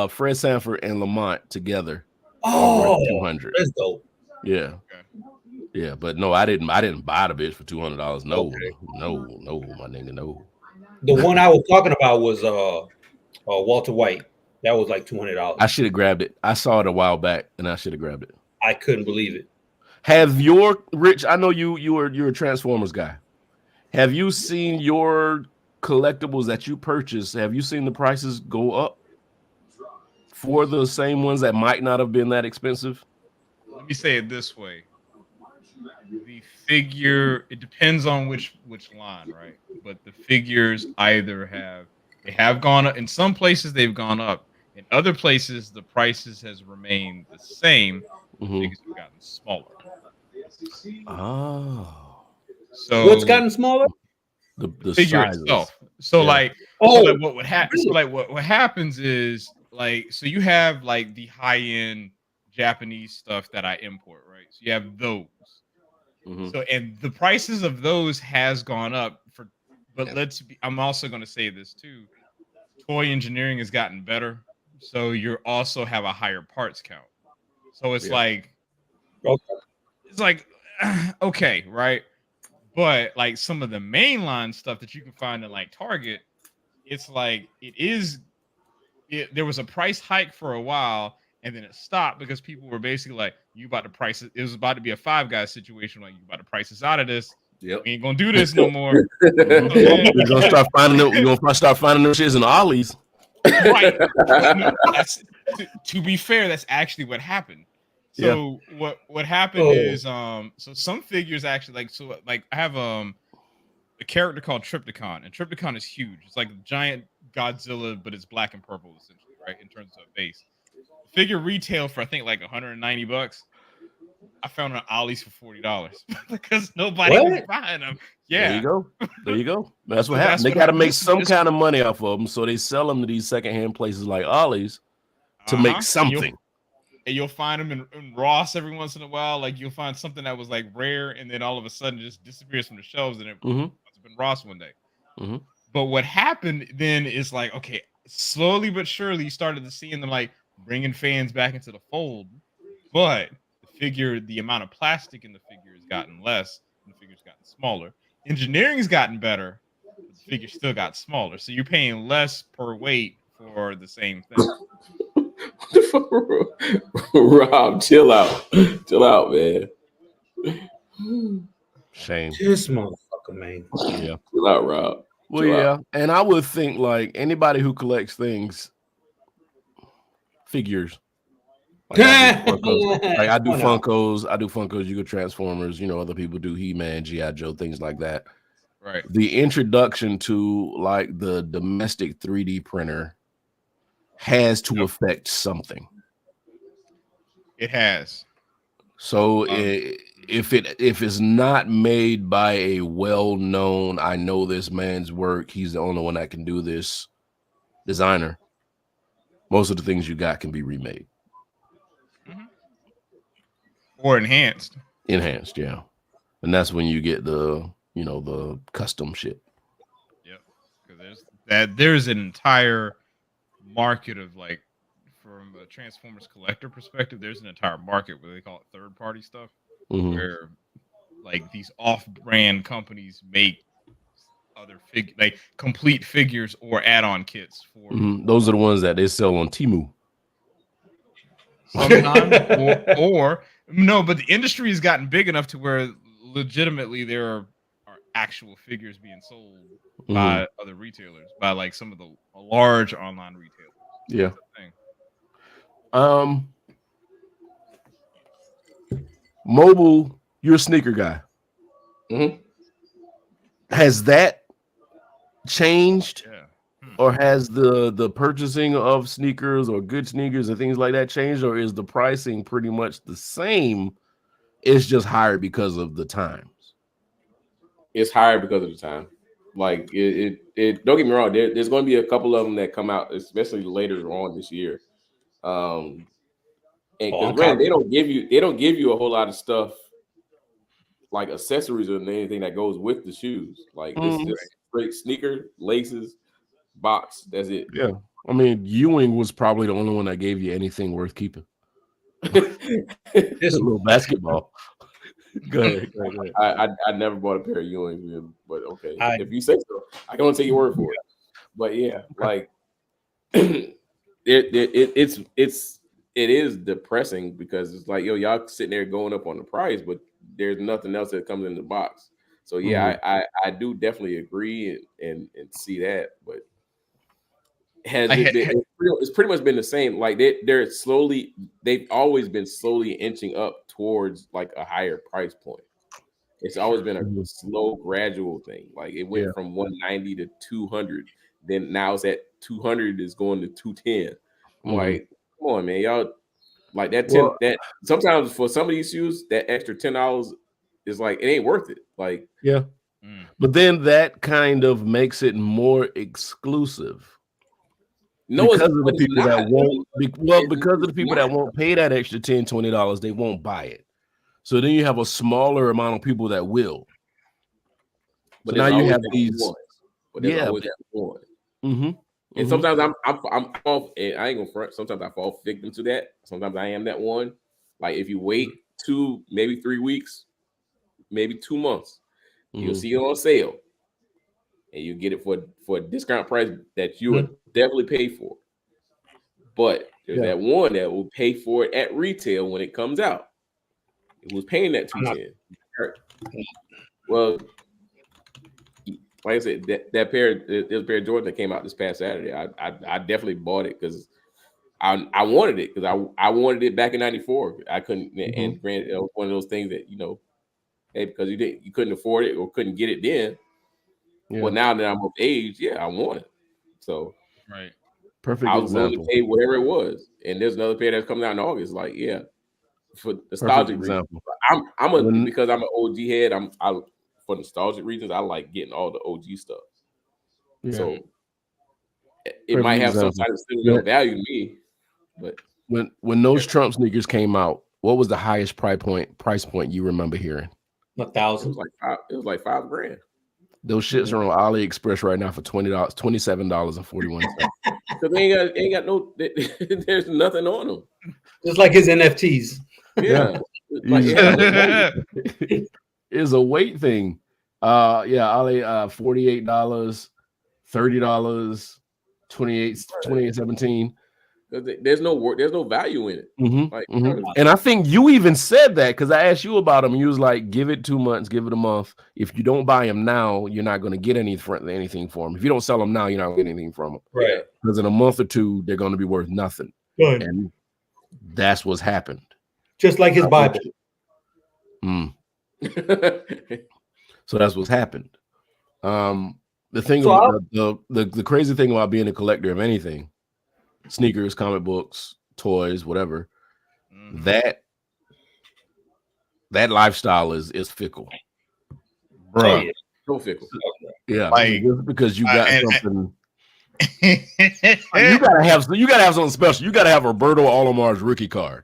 [SPEAKER 1] Fred Sanford and Lamont together.
[SPEAKER 3] Oh,
[SPEAKER 1] $200.
[SPEAKER 3] That's dope.
[SPEAKER 1] Yeah. Yeah, but no, I didn't buy the bitch for $200. No, my nigga, no.
[SPEAKER 3] The one I was talking about was Walter White. That was like $200.
[SPEAKER 1] I should have grabbed it. I saw it a while back, and I should have grabbed it.
[SPEAKER 3] I couldn't believe it.
[SPEAKER 1] Have your Rich? I know you're a Transformers guy. Have you seen your collectibles that you purchased? Have you seen the prices go up for the same ones that might not have been that expensive?
[SPEAKER 2] Let me say it this way. The figure, it depends on which line, right? But the figures either have gone up. In some places they've gone up. In other places the prices has remained the same. Figures have gotten smaller.
[SPEAKER 1] Oh.
[SPEAKER 3] So what's gotten smaller?
[SPEAKER 1] The
[SPEAKER 2] figure
[SPEAKER 1] sizes.
[SPEAKER 2] itself. So what would happen? So like what happens is like, so you have like the high end Japanese stuff that I import, right? So you have those. So and the prices of those has gone up but I'm also going to say this too. Toy engineering has gotten better, so you also have a higher parts count. So it's okay, right? But like some of the mainline stuff that you can find in like Target, it's like there was a price hike for a while, and then it stopped because people were basically like, "You about to price it." It was about to be a Five Guys situation, like you about to price us out of this.
[SPEAKER 4] Yep.
[SPEAKER 2] We ain't gonna do this no more.
[SPEAKER 1] We're gonna start finding them. You're gonna start finding them shits in the Ollies.
[SPEAKER 2] Right. To be fair, that's actually what happened. So what happened is so some figures actually I have a character called Trypticon, and Trypticon is huge. It's like a giant Godzilla, but it's black and purple essentially, right? In terms of base. The figure retail for I think like $190. I found an Ollie's for $40 because nobody was buying them. Yeah.
[SPEAKER 1] There you go. There you go. That's what happens. They got to make some kind of money off of them, so they sell them to these secondhand places like Ollie's to make something.
[SPEAKER 2] And you'll find them in Ross every once in a while. Like you'll find something that was like rare, and then all of a sudden just disappears from the shelves, and it must have been Ross one day. But what happened then is like, okay, slowly but surely you started to see them like bringing fans back into the fold, but the amount of plastic in the figure has gotten less, and the figure's gotten smaller. Engineering's gotten better, but the figure still got smaller. So you're paying less per weight for the same thing.
[SPEAKER 4] Rob, chill out. Chill out, man.
[SPEAKER 1] Shame.
[SPEAKER 3] This motherfucker, man.
[SPEAKER 1] Yeah.
[SPEAKER 4] Chill out, Rob.
[SPEAKER 1] Well, yeah. And I would think like anybody who collects figures. Like I do Funkos. I do Funkos. You go Transformers. Other people do He-Man, G.I. Joe, things like that.
[SPEAKER 2] Right.
[SPEAKER 1] The introduction to like the domestic 3D printer has to affect something.
[SPEAKER 2] It has.
[SPEAKER 1] So if it's not made by a well-known, I know this man's work, he's the only one that can do this designer, most of the things you got can be remade.
[SPEAKER 2] Or enhanced.
[SPEAKER 1] Enhanced, yeah. And that's when you get the custom shit.
[SPEAKER 2] Yep. Because there's an entire market of like, from a Transformers collector perspective, there's an entire market where they call it third-party stuff, where like these off-brand companies make other like complete figures or add-on kits for.
[SPEAKER 1] Those are the ones that they sell on Temu.
[SPEAKER 2] Sometimes, or no, but the industry has gotten big enough to where legitimately there are actual figures being sold by other retailers, by like some of the large online retailers.
[SPEAKER 1] Yeah. Mobile, you're a sneaker guy. Has that changed?
[SPEAKER 2] Yeah.
[SPEAKER 1] Or has the purchasing of sneakers or good sneakers and things like that changed, or is the pricing pretty much the same? It's just higher because of the times.
[SPEAKER 4] It's higher because of the time. Like it don't get me wrong. There's going to be a couple of them that come out, especially later on this year. And because they don't give you a whole lot of stuff like accessories or anything that goes with the shoes. Like it's just straight sneaker, laces, box. That's it.
[SPEAKER 1] Yeah. I mean, Ewing was probably the only one that gave you anything worth keeping. Just a little basketball. Go ahead.
[SPEAKER 4] I never bought a pair of Ewings, but okay. If you say so, I can only take your word for it. But yeah, like it is depressing because it's like, y'all sitting there going up on the price, but there's nothing else that comes in the box. So yeah, I do definitely agree and see that, but it's pretty much been the same. Like they've always been slowly inching up towards like a higher price point. It's always been a slow, gradual thing. Like it went from 190 to 200, then now it's at 200 is going to 210. I'm like, come on, man, y'all. Like that that sometimes for some of these shoes, that extra $10 is like it ain't worth it. Like
[SPEAKER 1] but then that kind of makes it more exclusive.
[SPEAKER 4] No,
[SPEAKER 1] because of the people that won't. Because of the people that won't pay that extra $10, $20, they won't buy it. So then you have a smaller amount of people that will. But so now you have these.
[SPEAKER 4] And sometimes I'm off, and I ain't gonna front. Sometimes I fall victim to that. Sometimes I am that one. Like if you wait 2, maybe 3 weeks, maybe 2 months, you'll see it on sale, and you get it for a discount price that you would definitely pay for. But there's that one that will pay for it at retail when it comes out. It was paying that $210. Well, like I said, there's a pair of Jordans that came out this past Saturday. I definitely bought it because I wanted it because I wanted it back in '94. I couldn't, and granted, it was one of those things that hey, because you couldn't afford it or couldn't get it then. Yeah. Well, now that I'm of age, I want it. So
[SPEAKER 1] perfect.
[SPEAKER 4] I was willing to pay whatever it was. And there's another pair that's coming out in August. Like, for nostalgic example, because I'm an OG head. for nostalgic reasons, I like getting all the OG stuff. Yeah. So it might have some type of sentimental value to me. But
[SPEAKER 1] when those Trump sneakers came out, what was the highest price point you remember hearing?
[SPEAKER 3] 1,000.
[SPEAKER 4] It was like $5,000.
[SPEAKER 1] Those shits are on AliExpress right now for $20, $27.41.
[SPEAKER 4] So they ain't got no. There's nothing on them.
[SPEAKER 3] Just like his NFTs.
[SPEAKER 4] Yeah,
[SPEAKER 1] it's a weight thing. Ali, $48, $30, 28.17.
[SPEAKER 4] There's no value in it.
[SPEAKER 1] And I think you even said that because I asked you about them. You was like, give it 2 months, give it a month. If you don't buy them now, you're not going to get anything for them. If you don't sell them now, you're not going to get anything from them.
[SPEAKER 3] Right.
[SPEAKER 1] Because in a month or two, they're going to be worth nothing.
[SPEAKER 3] Right.
[SPEAKER 1] And that's what's happened.
[SPEAKER 3] Just like his Bible.
[SPEAKER 1] So that's what's happened. The thing about the crazy thing about being a collector of anything, sneakers, comic books, toys, whatever, that lifestyle is fickle,
[SPEAKER 4] bro. So fickle.
[SPEAKER 1] Yeah, like, just because you got something. you gotta have something special. You gotta have Roberto Alomar's rookie card.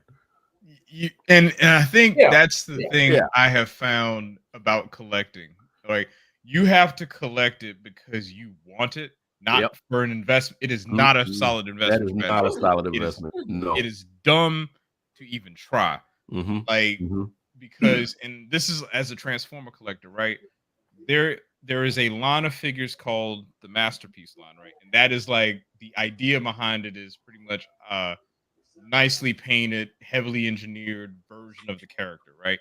[SPEAKER 2] And I think that's the thing I have found about collecting. Like, you have to collect it because you want it, not for an investment. It is not a solid investment.
[SPEAKER 1] That is not a solid investment. No,
[SPEAKER 2] it is dumb to even try. Because, and this is as a Transformer collector, right? There is a line of figures called the Masterpiece line, right? And that is like the idea behind it is pretty much nicely painted, heavily engineered version of the character, right?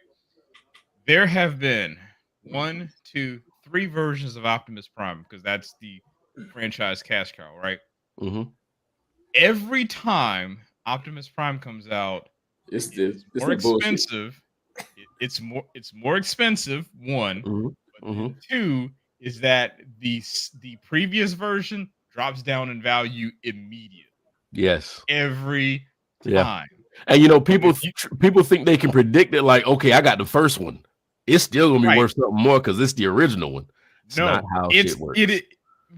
[SPEAKER 2] There have been 1, 2, 3 versions of Optimus Prime because that's the franchise cash cow, right? Every time Optimus Prime comes out, it's more expensive. It's more expensive. 1, but 2 is that the previous version drops down in value immediately.
[SPEAKER 1] Yes,
[SPEAKER 2] every time.
[SPEAKER 1] And you know, people think they can predict it. Like, okay, I got the first one. It's still gonna be worth something more because it's the original one. It's not how shit works.
[SPEAKER 2] It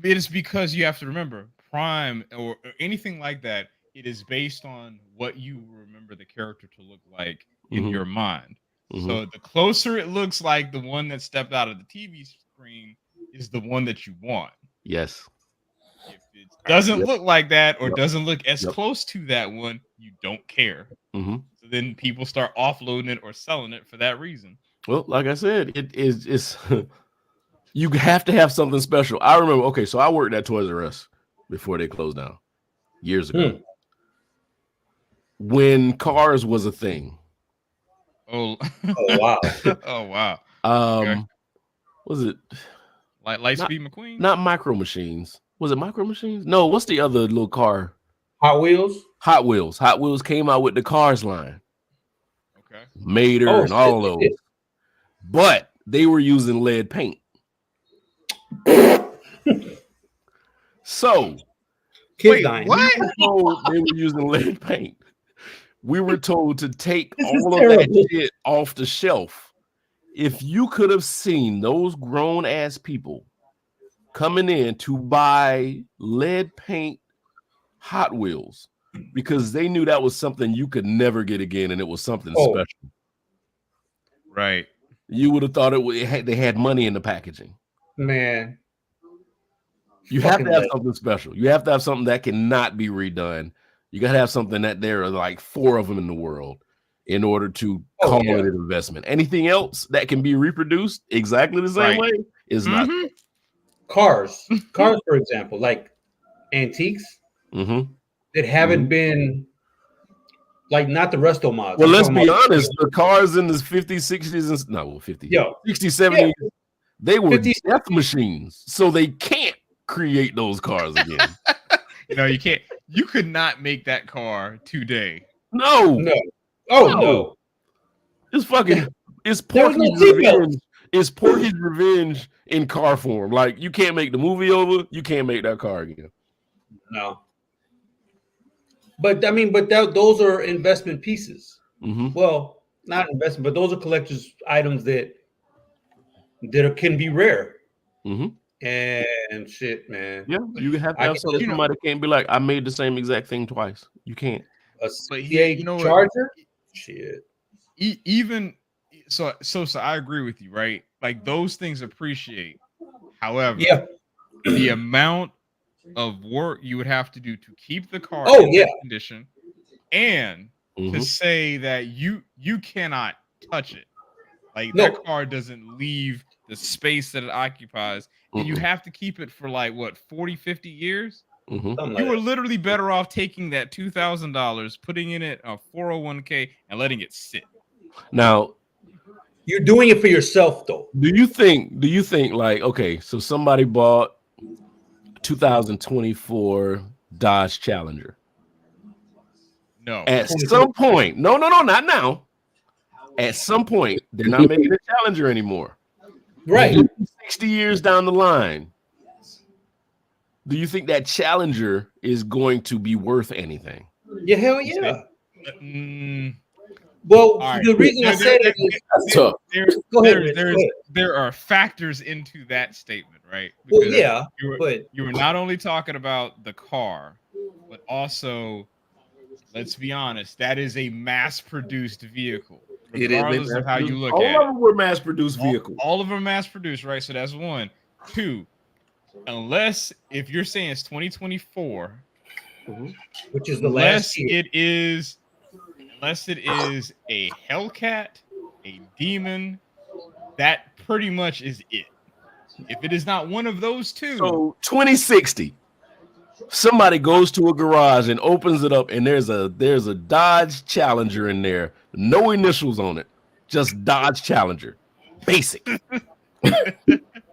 [SPEAKER 2] is because you have to remember Prime or anything like that. It is based on what you remember the character to look like in your mind. So the closer it looks like the one that stepped out of the TV screen is the one that you want.
[SPEAKER 1] Yes.
[SPEAKER 2] If it doesn't look like that or doesn't look as close to that one, you don't care. So then people start offloading it or selling it for that reason.
[SPEAKER 1] Well, like I said, it's you have to have something special. I remember, okay, so I worked at Toys R Us before they closed down years ago. When Cars was a thing.
[SPEAKER 2] Oh
[SPEAKER 3] wow.
[SPEAKER 2] Oh wow.
[SPEAKER 1] Was it
[SPEAKER 2] Lightspeed McQueen?
[SPEAKER 1] Not Micro Machines. Was it Micro Machines? No, what's the other little car?
[SPEAKER 3] Hot Wheels?
[SPEAKER 1] Hot Wheels. Hot Wheels came out with the Cars line.
[SPEAKER 2] Okay.
[SPEAKER 1] Mater and all those. But they were using lead paint. So
[SPEAKER 3] kids dying.
[SPEAKER 2] What?
[SPEAKER 1] They were using lead paint. We were told to take all of that shit off the shelf. If you could have seen those grown ass people coming in to buy lead paint Hot Wheels because they knew that was something you could never get again, and it was something special.
[SPEAKER 2] Right.
[SPEAKER 1] You would have thought they had money in the packaging.
[SPEAKER 3] Man.
[SPEAKER 1] You have to have something special. You have to have something that cannot be redone. You got to have something that there are like 4 of them in the world in order to call it an investment. Anything else that can be reproduced exactly the same way is not.
[SPEAKER 3] Cars, for example, like antiques that haven't been like not the resto mods.
[SPEAKER 1] Well, let's be honest. The cars in the 50s, 60s, and 60s, 70s, they were death machines. So they can't create those cars again.
[SPEAKER 2] No, you can't. You could not make that car today.
[SPEAKER 1] No.
[SPEAKER 3] No.
[SPEAKER 1] It's fucking. It's Porky's Revenge. It's Porky's Revenge in car form. Like, you can't make the movie over. You can't make that car again.
[SPEAKER 3] No. But I mean, those are investment pieces. Well, not investment, but those are collector's items that that can be rare.
[SPEAKER 1] Mm-hmm.
[SPEAKER 3] And shit, man.
[SPEAKER 1] Yeah, you have to have somebody can't be like, I made the same exact thing twice. You can't.
[SPEAKER 3] A CA Charger? Shit.
[SPEAKER 2] Even so, I agree with you, right? Like those things appreciate. However, the amount of work you would have to do to keep the car in that condition, and to say that you cannot touch it, like that car doesn't leave the space that it occupies, and you have to keep it for like what 40, 50 years. You are literally better off taking that $2,000, putting in it a 401k, and letting it sit.
[SPEAKER 1] Now,
[SPEAKER 3] you're doing it for yourself, though.
[SPEAKER 1] Do you think like, okay, so somebody bought 2024 Dodge Challenger?
[SPEAKER 2] No.
[SPEAKER 1] At some point, no, not now. At some point, they're not making a Challenger anymore.
[SPEAKER 3] Right.
[SPEAKER 1] 60 years down the line, do you think that Challenger is going to be worth anything?
[SPEAKER 3] Yeah, hell yeah. Well, the reason I said it is
[SPEAKER 2] there are factors into that statement, right?
[SPEAKER 3] Because
[SPEAKER 2] you were not only talking about the car, but also, let's be honest, that is a mass-produced vehicle. Regardless of how you look at it.
[SPEAKER 1] All of them were mass-produced vehicles.
[SPEAKER 2] All of them mass-produced, right? So that's one. Two, unless if you're saying it's 2024,
[SPEAKER 3] which is the last year.
[SPEAKER 2] Unless it is a Hellcat, a Demon, that pretty much is it. If it is not one of those two.
[SPEAKER 1] So 2060, somebody goes to a garage and opens it up, and there's a Dodge Challenger in there, no initials on it, just Dodge Challenger, basic.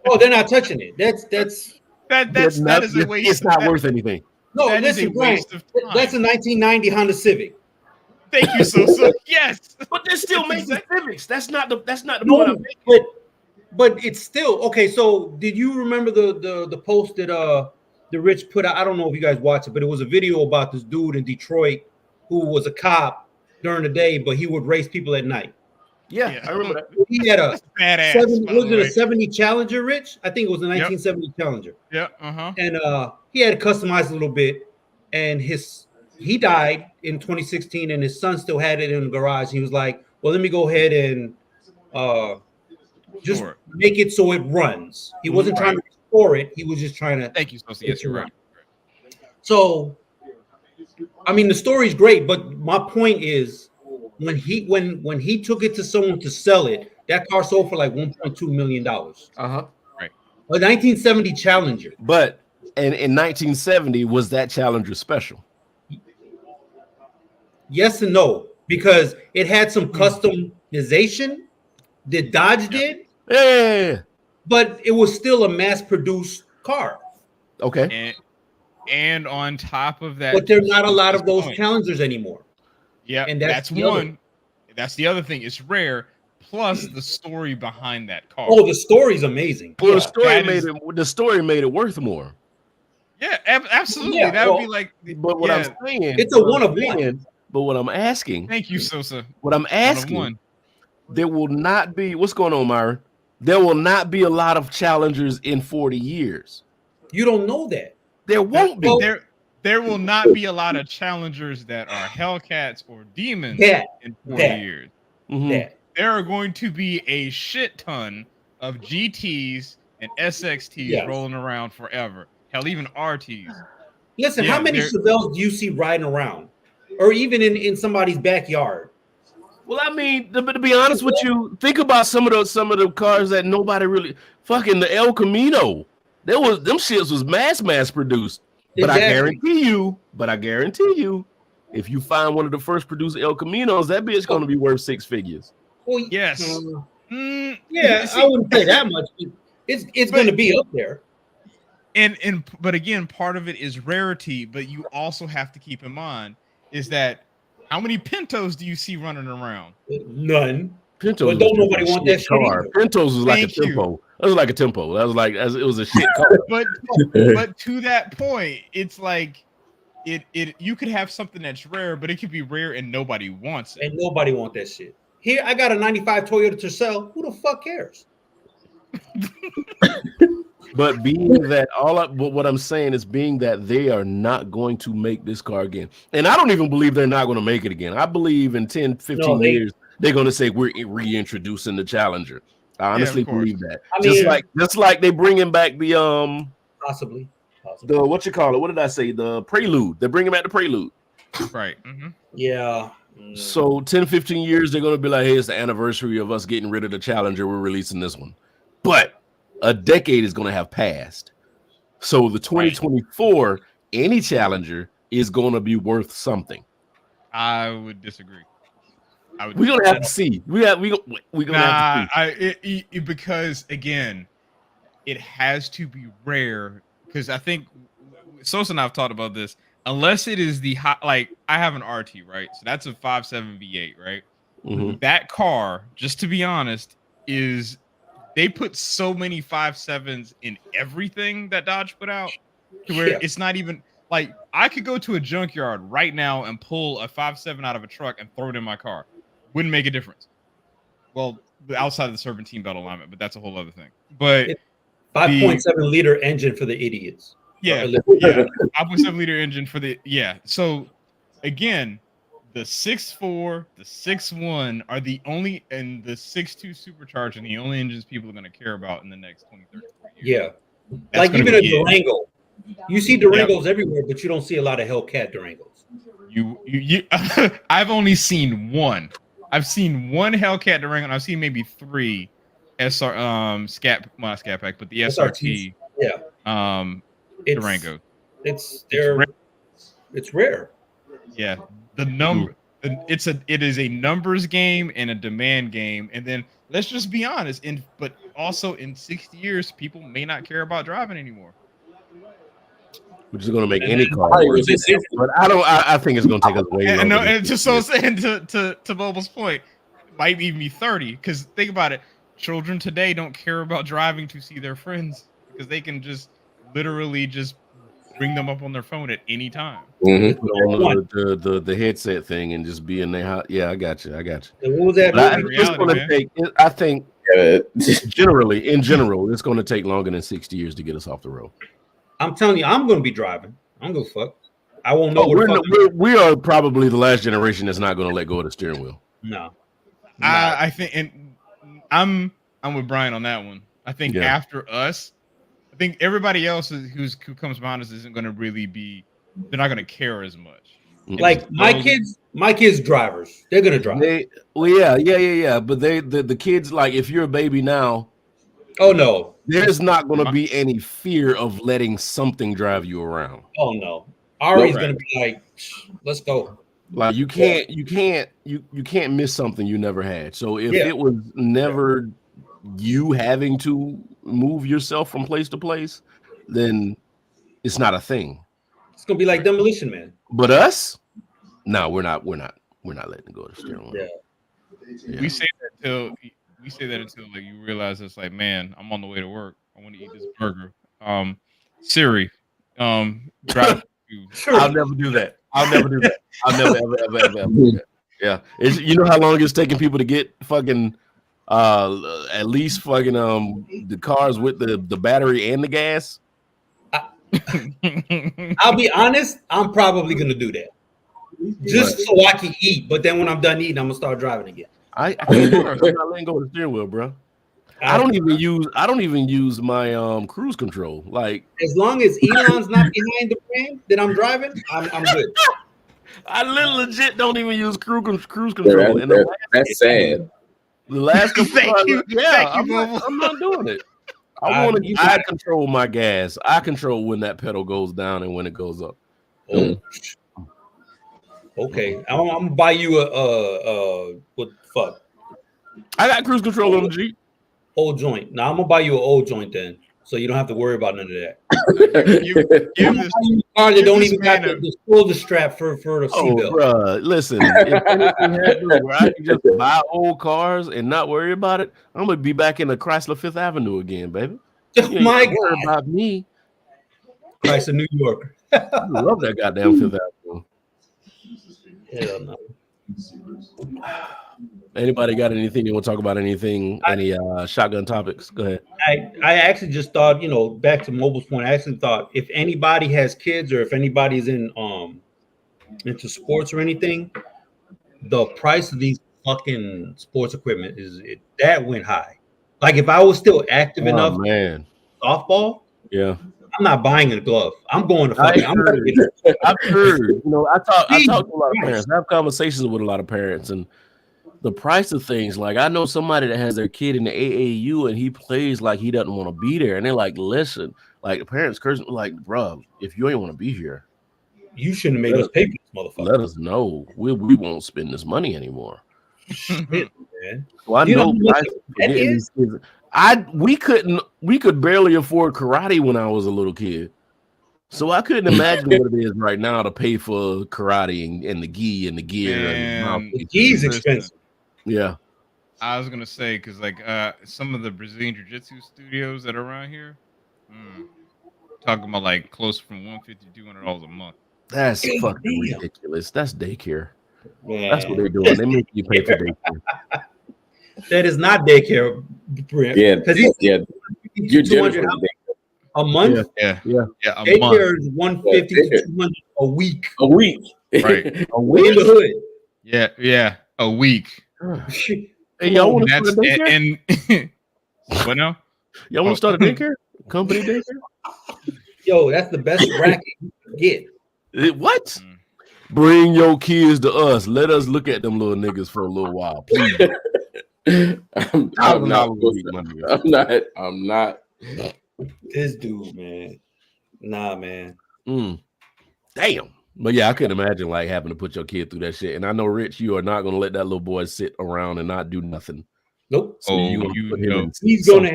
[SPEAKER 3] Oh, they're not touching it. That
[SPEAKER 2] is a waste.
[SPEAKER 1] It's not worth anything.
[SPEAKER 3] No, listen, Brian, that's a 1990 Honda Civic.
[SPEAKER 2] Thank you, so yes,
[SPEAKER 1] but they're still making Civics. That's not the point I'm
[SPEAKER 3] making. But it's still okay. So, did you remember the post that the Rich put out? I don't know if you guys watched it, but it was a video about this dude in Detroit who was a cop during the day, but he would race people at night.
[SPEAKER 1] Yeah. I remember that.
[SPEAKER 3] He had a
[SPEAKER 2] badass.
[SPEAKER 3] a 70 Challenger, Rich? I think it was a 1970 Challenger.
[SPEAKER 2] Yeah.
[SPEAKER 3] And he had to customize a little bit, and he died in 2016, and his son still had it in the garage. He was like, "Well, let me go ahead and just make it so it runs." He wasn't trying to restore it; he was just trying to.
[SPEAKER 2] Thank you, Sosa. Yes, you're right.
[SPEAKER 3] So, I mean, the story's great, but my point is, when he took it to someone to sell it, that car sold for like $1.2 million.
[SPEAKER 2] Right.
[SPEAKER 3] A 1970 Challenger.
[SPEAKER 1] But in 1970, was that Challenger special?
[SPEAKER 3] Yes and no, because it had some customization that Dodge did.
[SPEAKER 1] Yeah.
[SPEAKER 3] But it was still a mass-produced car.
[SPEAKER 1] Okay.
[SPEAKER 2] And on top of that,
[SPEAKER 3] but there's not a lot of those Challengers anymore.
[SPEAKER 2] Yeah, and that's one. That's the other thing. It's rare. Plus the story behind that car.
[SPEAKER 3] Oh, the story's amazing.
[SPEAKER 1] Well, the story made it worth more.
[SPEAKER 2] Yeah, absolutely. Yeah, that would be like.
[SPEAKER 1] But what I'm saying,
[SPEAKER 3] it's a one of one.
[SPEAKER 1] But what I'm asking,
[SPEAKER 2] thank you, Sosa.
[SPEAKER 1] What I'm asking, there will not be. What's going on, Myron? There will not be a lot of Challengers in 40 years.
[SPEAKER 3] You don't know that.
[SPEAKER 1] There won't be.
[SPEAKER 2] There will not be a lot of Challengers that are Hellcats or Demons in 40 years. There are going to be a shit ton of GTs and SXTs rolling around forever. Hell, even RTs.
[SPEAKER 3] Listen, how many Chevelles do you see riding around? Or even in somebody's backyard?
[SPEAKER 1] Well, I mean, to be honest with you, think about some of the cars that nobody really fucking the El Camino. Them shits was mass produced. But exactly. I guarantee you, if you find one of the first produced El Caminos, that bitch gonna be worth 6 figures.
[SPEAKER 3] Well,
[SPEAKER 2] yes.
[SPEAKER 3] I wouldn't say that much. It's gonna be up there.
[SPEAKER 2] But again, part of it is rarity, but you also have to keep in mind is that how many Pintos do you see running around?
[SPEAKER 3] None.
[SPEAKER 1] Pintos.
[SPEAKER 3] But don't nobody want that
[SPEAKER 1] car. Pintos was like a tempo. That was like a tempo. That was like it was a shit car.
[SPEAKER 2] but to that point, it's like it you could have something that's rare, but it could be rare and nobody wants it.
[SPEAKER 3] And nobody wants that shit. Here, I got a 95 Toyota Tercel. Who the fuck cares?
[SPEAKER 1] But being that what I'm saying is being that they are not going to make this car again. And I don't even believe they're not going to make it again. I believe in 10, 15 years, they're going to say we're reintroducing the Challenger. I honestly believe that. Just like they bringing back the
[SPEAKER 3] possibly
[SPEAKER 1] the what you call it? What did I say? The Prelude. They're bringing back the Prelude.
[SPEAKER 2] Right. Mm-hmm.
[SPEAKER 3] Yeah.
[SPEAKER 1] So 10, 15 years, they're going to be like, hey, it's the anniversary of us getting rid of the Challenger. We're releasing this one. But a decade is going to have passed. So the 2024 any Challenger is going to be worth something.
[SPEAKER 2] I would disagree.
[SPEAKER 1] We're going to have to see. We're going to have to see.
[SPEAKER 2] Because, again, it has to be rare. Because I think Sosa and I have talked about this. Unless it is the hot, like I have an RT, right? So that's a 5.7 V8, right?
[SPEAKER 1] Mm-hmm.
[SPEAKER 2] That car, just to be honest, they put so many 5.7s in everything that Dodge put out to where it's not even like I could go to a junkyard right now and pull a 5.7 out of a truck and throw it in my car. Wouldn't make a difference. Well, outside of the serpentine belt alignment, but that's a whole other thing. But
[SPEAKER 3] 5.7 liter engine for the idiots.
[SPEAKER 2] Yeah, 5.7 liter engine for the So again, the 6.4, the 6.1 are the only, and the 6.2 supercharged and the only engines people are going to care about in the next 20, 30 years.
[SPEAKER 3] Yeah, like even a Durango. You see Durangos everywhere, but you don't see a lot of Hellcat Durangos.
[SPEAKER 2] You I've only seen one. I've seen one Hellcat Durango, and I've seen maybe 3 Scat Pack, but the SRT. Durango.
[SPEAKER 3] It's rare.
[SPEAKER 2] Yeah, the number. It is a numbers game and a demand game, and then let's just be honest. But also in 60 years, people may not care about driving anymore.
[SPEAKER 1] Which is going to make any car worse. But I think it's going to take us way longer.
[SPEAKER 2] And just so saying to Mobile's point, might even be 30. Because think about it, children today don't care about driving to see their friends because they can just literally just bring them up on their phone at any time.
[SPEAKER 1] Mm-hmm. The headset thing and just be in their house. Yeah, I got you.
[SPEAKER 3] And what was that?
[SPEAKER 1] I think in general, it's going to take longer than 60 years to get us off the road.
[SPEAKER 3] I'm telling you, I'm going to be driving. I'm going to fuck. I won't know.
[SPEAKER 1] We are probably the last generation that's not going to let go of the steering wheel.
[SPEAKER 3] No.
[SPEAKER 2] I think, and I'm with Brian on that one. I think after us, I think everybody else who comes behind us isn't going to really be. They're not going to care as much.
[SPEAKER 3] Like my kids drivers, they're going to drive.
[SPEAKER 1] But the kids, like if you're a baby now,
[SPEAKER 3] oh no,
[SPEAKER 1] there's not going to be any fear of letting something drive you around.
[SPEAKER 3] Oh no, Ari's going to be like, let's go.
[SPEAKER 1] Like you can't miss something you never had. So if it was never you having to move yourself from place to place, then it's not a thing.
[SPEAKER 3] It's gonna be like Demolition Man.
[SPEAKER 1] But us, no, we're not letting go of the steering wheel.
[SPEAKER 2] Yeah. We say that until like you realize it's like, man, I'm on the way to work. I want to eat this burger. Siri, drive.
[SPEAKER 1] I'll never do that. I'll never do that. I'll never ever do that. Yeah, you know how long it's taking people to get fucking at least fucking the cars with the battery and the gas.
[SPEAKER 3] I'll be honest, I'm probably gonna do that just so I can eat. But then when I'm done eating, I'm gonna start driving again.
[SPEAKER 1] I can't do it. I'm not letting go of the steering wheel, bro. I don't even use my cruise control. Like
[SPEAKER 3] as long as Elon's not behind the frame that I'm driving, I'm good.
[SPEAKER 1] I legit don't even use cruise control.
[SPEAKER 4] That's sad.
[SPEAKER 1] The last I'm not doing it. I control my gas. I control when that pedal goes down and when it goes up.
[SPEAKER 3] Okay, I'm gonna buy you what the fuck?
[SPEAKER 1] I got cruise control on the Jeep.
[SPEAKER 3] Old joint. Now I'm gonna buy you an old joint then, so you don't have to worry about none of that. Car that don't even got the shoulder strap for the seatbelt.
[SPEAKER 1] Bro, listen, if anything happens where I can just buy old cars and not worry about it, I'm gonna be back in the Chrysler Fifth Avenue again, baby.
[SPEAKER 3] Oh my God,
[SPEAKER 1] worry about me.
[SPEAKER 3] Chrysler New York.
[SPEAKER 1] I love that goddamn Fifth Avenue.
[SPEAKER 3] Hell no.
[SPEAKER 1] Anybody got anything you want to talk about? Anything? Any shotgun topics? Go ahead.
[SPEAKER 3] I actually just thought, back to Mobile's point. I actually thought if anybody has kids or if anybody's into sports or anything, the price of these fucking sports equipment that went high. Like if I was still active enough,
[SPEAKER 1] man,
[SPEAKER 3] softball,
[SPEAKER 1] yeah,
[SPEAKER 3] I'm not buying a glove. I'm going to fucking. I've
[SPEAKER 1] heard. I talk to a lot of parents. I have conversations with a lot of parents, and the price of things. Like I know somebody that has their kid in the AAU, and he plays like he doesn't want to be there, and they're like, "Listen, like the parents cursing, like, bro, if you ain't want to be here,
[SPEAKER 3] you shouldn't have made us pay for this motherfucker.
[SPEAKER 1] Let us know. We won't spend this money anymore."
[SPEAKER 3] Shit, man.
[SPEAKER 1] Well, I know we could barely afford karate when I was a little kid. So I couldn't imagine what it is right now to pay for karate and the gi and the gear.
[SPEAKER 2] And
[SPEAKER 3] the gi is expensive.
[SPEAKER 1] Yeah.
[SPEAKER 2] I was gonna say because like some of the Brazilian Jiu-Jitsu studios that are around here, talking about like close from $150 to $200 a month.
[SPEAKER 1] That's fucking ridiculous. That's daycare. Man. That's what they're doing. They make you pay for daycare.
[SPEAKER 3] That is not daycare, Brent.
[SPEAKER 4] Yeah, because you're generous
[SPEAKER 3] a month.
[SPEAKER 2] Yeah.
[SPEAKER 3] Daycare is 150 to 200 a week.
[SPEAKER 4] A week,
[SPEAKER 2] right?
[SPEAKER 3] A week in the hood.
[SPEAKER 2] Yeah, a week.
[SPEAKER 1] Hey, y'all want to start a daycare?
[SPEAKER 2] And what now?
[SPEAKER 1] Y'all want to start a daycare? Company daycare?
[SPEAKER 3] Yo, that's the best bracket you can get.
[SPEAKER 1] What? Bring your kids to us. Let us look at them little niggas for a little while, please.
[SPEAKER 4] I'm not.
[SPEAKER 3] This dude, man. Nah, man.
[SPEAKER 1] Damn. But yeah, I couldn't imagine like having to put your kid through that shit. And I know, Rich, you are not going to let that little boy sit around and not do nothing.
[SPEAKER 3] Nope.
[SPEAKER 1] So
[SPEAKER 3] he's going to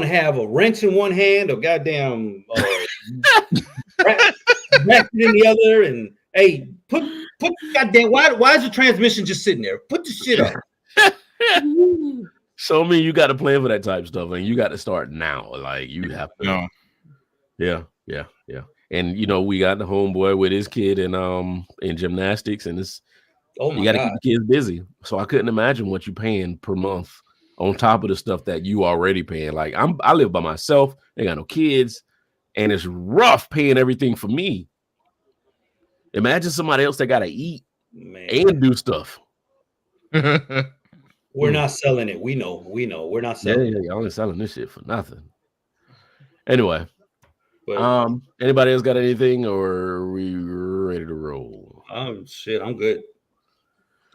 [SPEAKER 3] have a wrench in one hand, a goddamn ratchet in the other, and hey, put goddamn. Why is the transmission just sitting there? Put the shit up.
[SPEAKER 1] So I mean, you got to plan for that type of stuff, and you got to start now. Like you have to.
[SPEAKER 2] No.
[SPEAKER 1] Yeah. And we got the homeboy with his kid in gymnastics, and you got to keep the kids busy. So I couldn't imagine what you're paying per month on top of the stuff that you already paying. Like I live by myself, ain't got no kids, and it's rough paying everything for me. Imagine somebody else that got to eat and do stuff.
[SPEAKER 3] We're not selling it. We know. We're not selling it.
[SPEAKER 1] Y'all ain't selling this shit for nothing. Anyway, anybody else got anything, or are we ready to roll?
[SPEAKER 3] Shit, I'm good.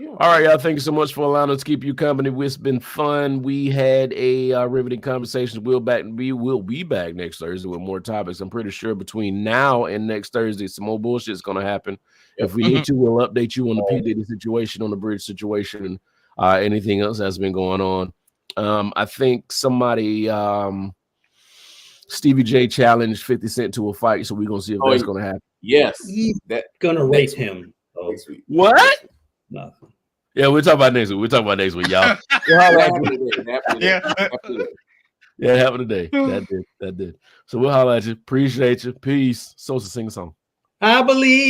[SPEAKER 1] All right, y'all. Thank you so much for allowing us to keep you company. It's been fun. We had a riveting conversation. We'll be back next Thursday with more topics. I'm pretty sure between now and next Thursday, some more bullshit is going to happen. If we need to, we'll update you on the P. Diddy situation, on the bridge situation, and anything else that's been going on. I think somebody, Stevie J challenged 50 Cent to a fight, so we're going to see if that's going to happen.
[SPEAKER 4] Yes.
[SPEAKER 3] He's going to rape him.
[SPEAKER 1] What?
[SPEAKER 3] Nothing.
[SPEAKER 1] Yeah, we'll talk about next week. Y'all.
[SPEAKER 2] Yeah,
[SPEAKER 1] it happened today. That did. So we'll holler at you. Appreciate you. Peace. Sosa, sing a song.
[SPEAKER 3] I believe.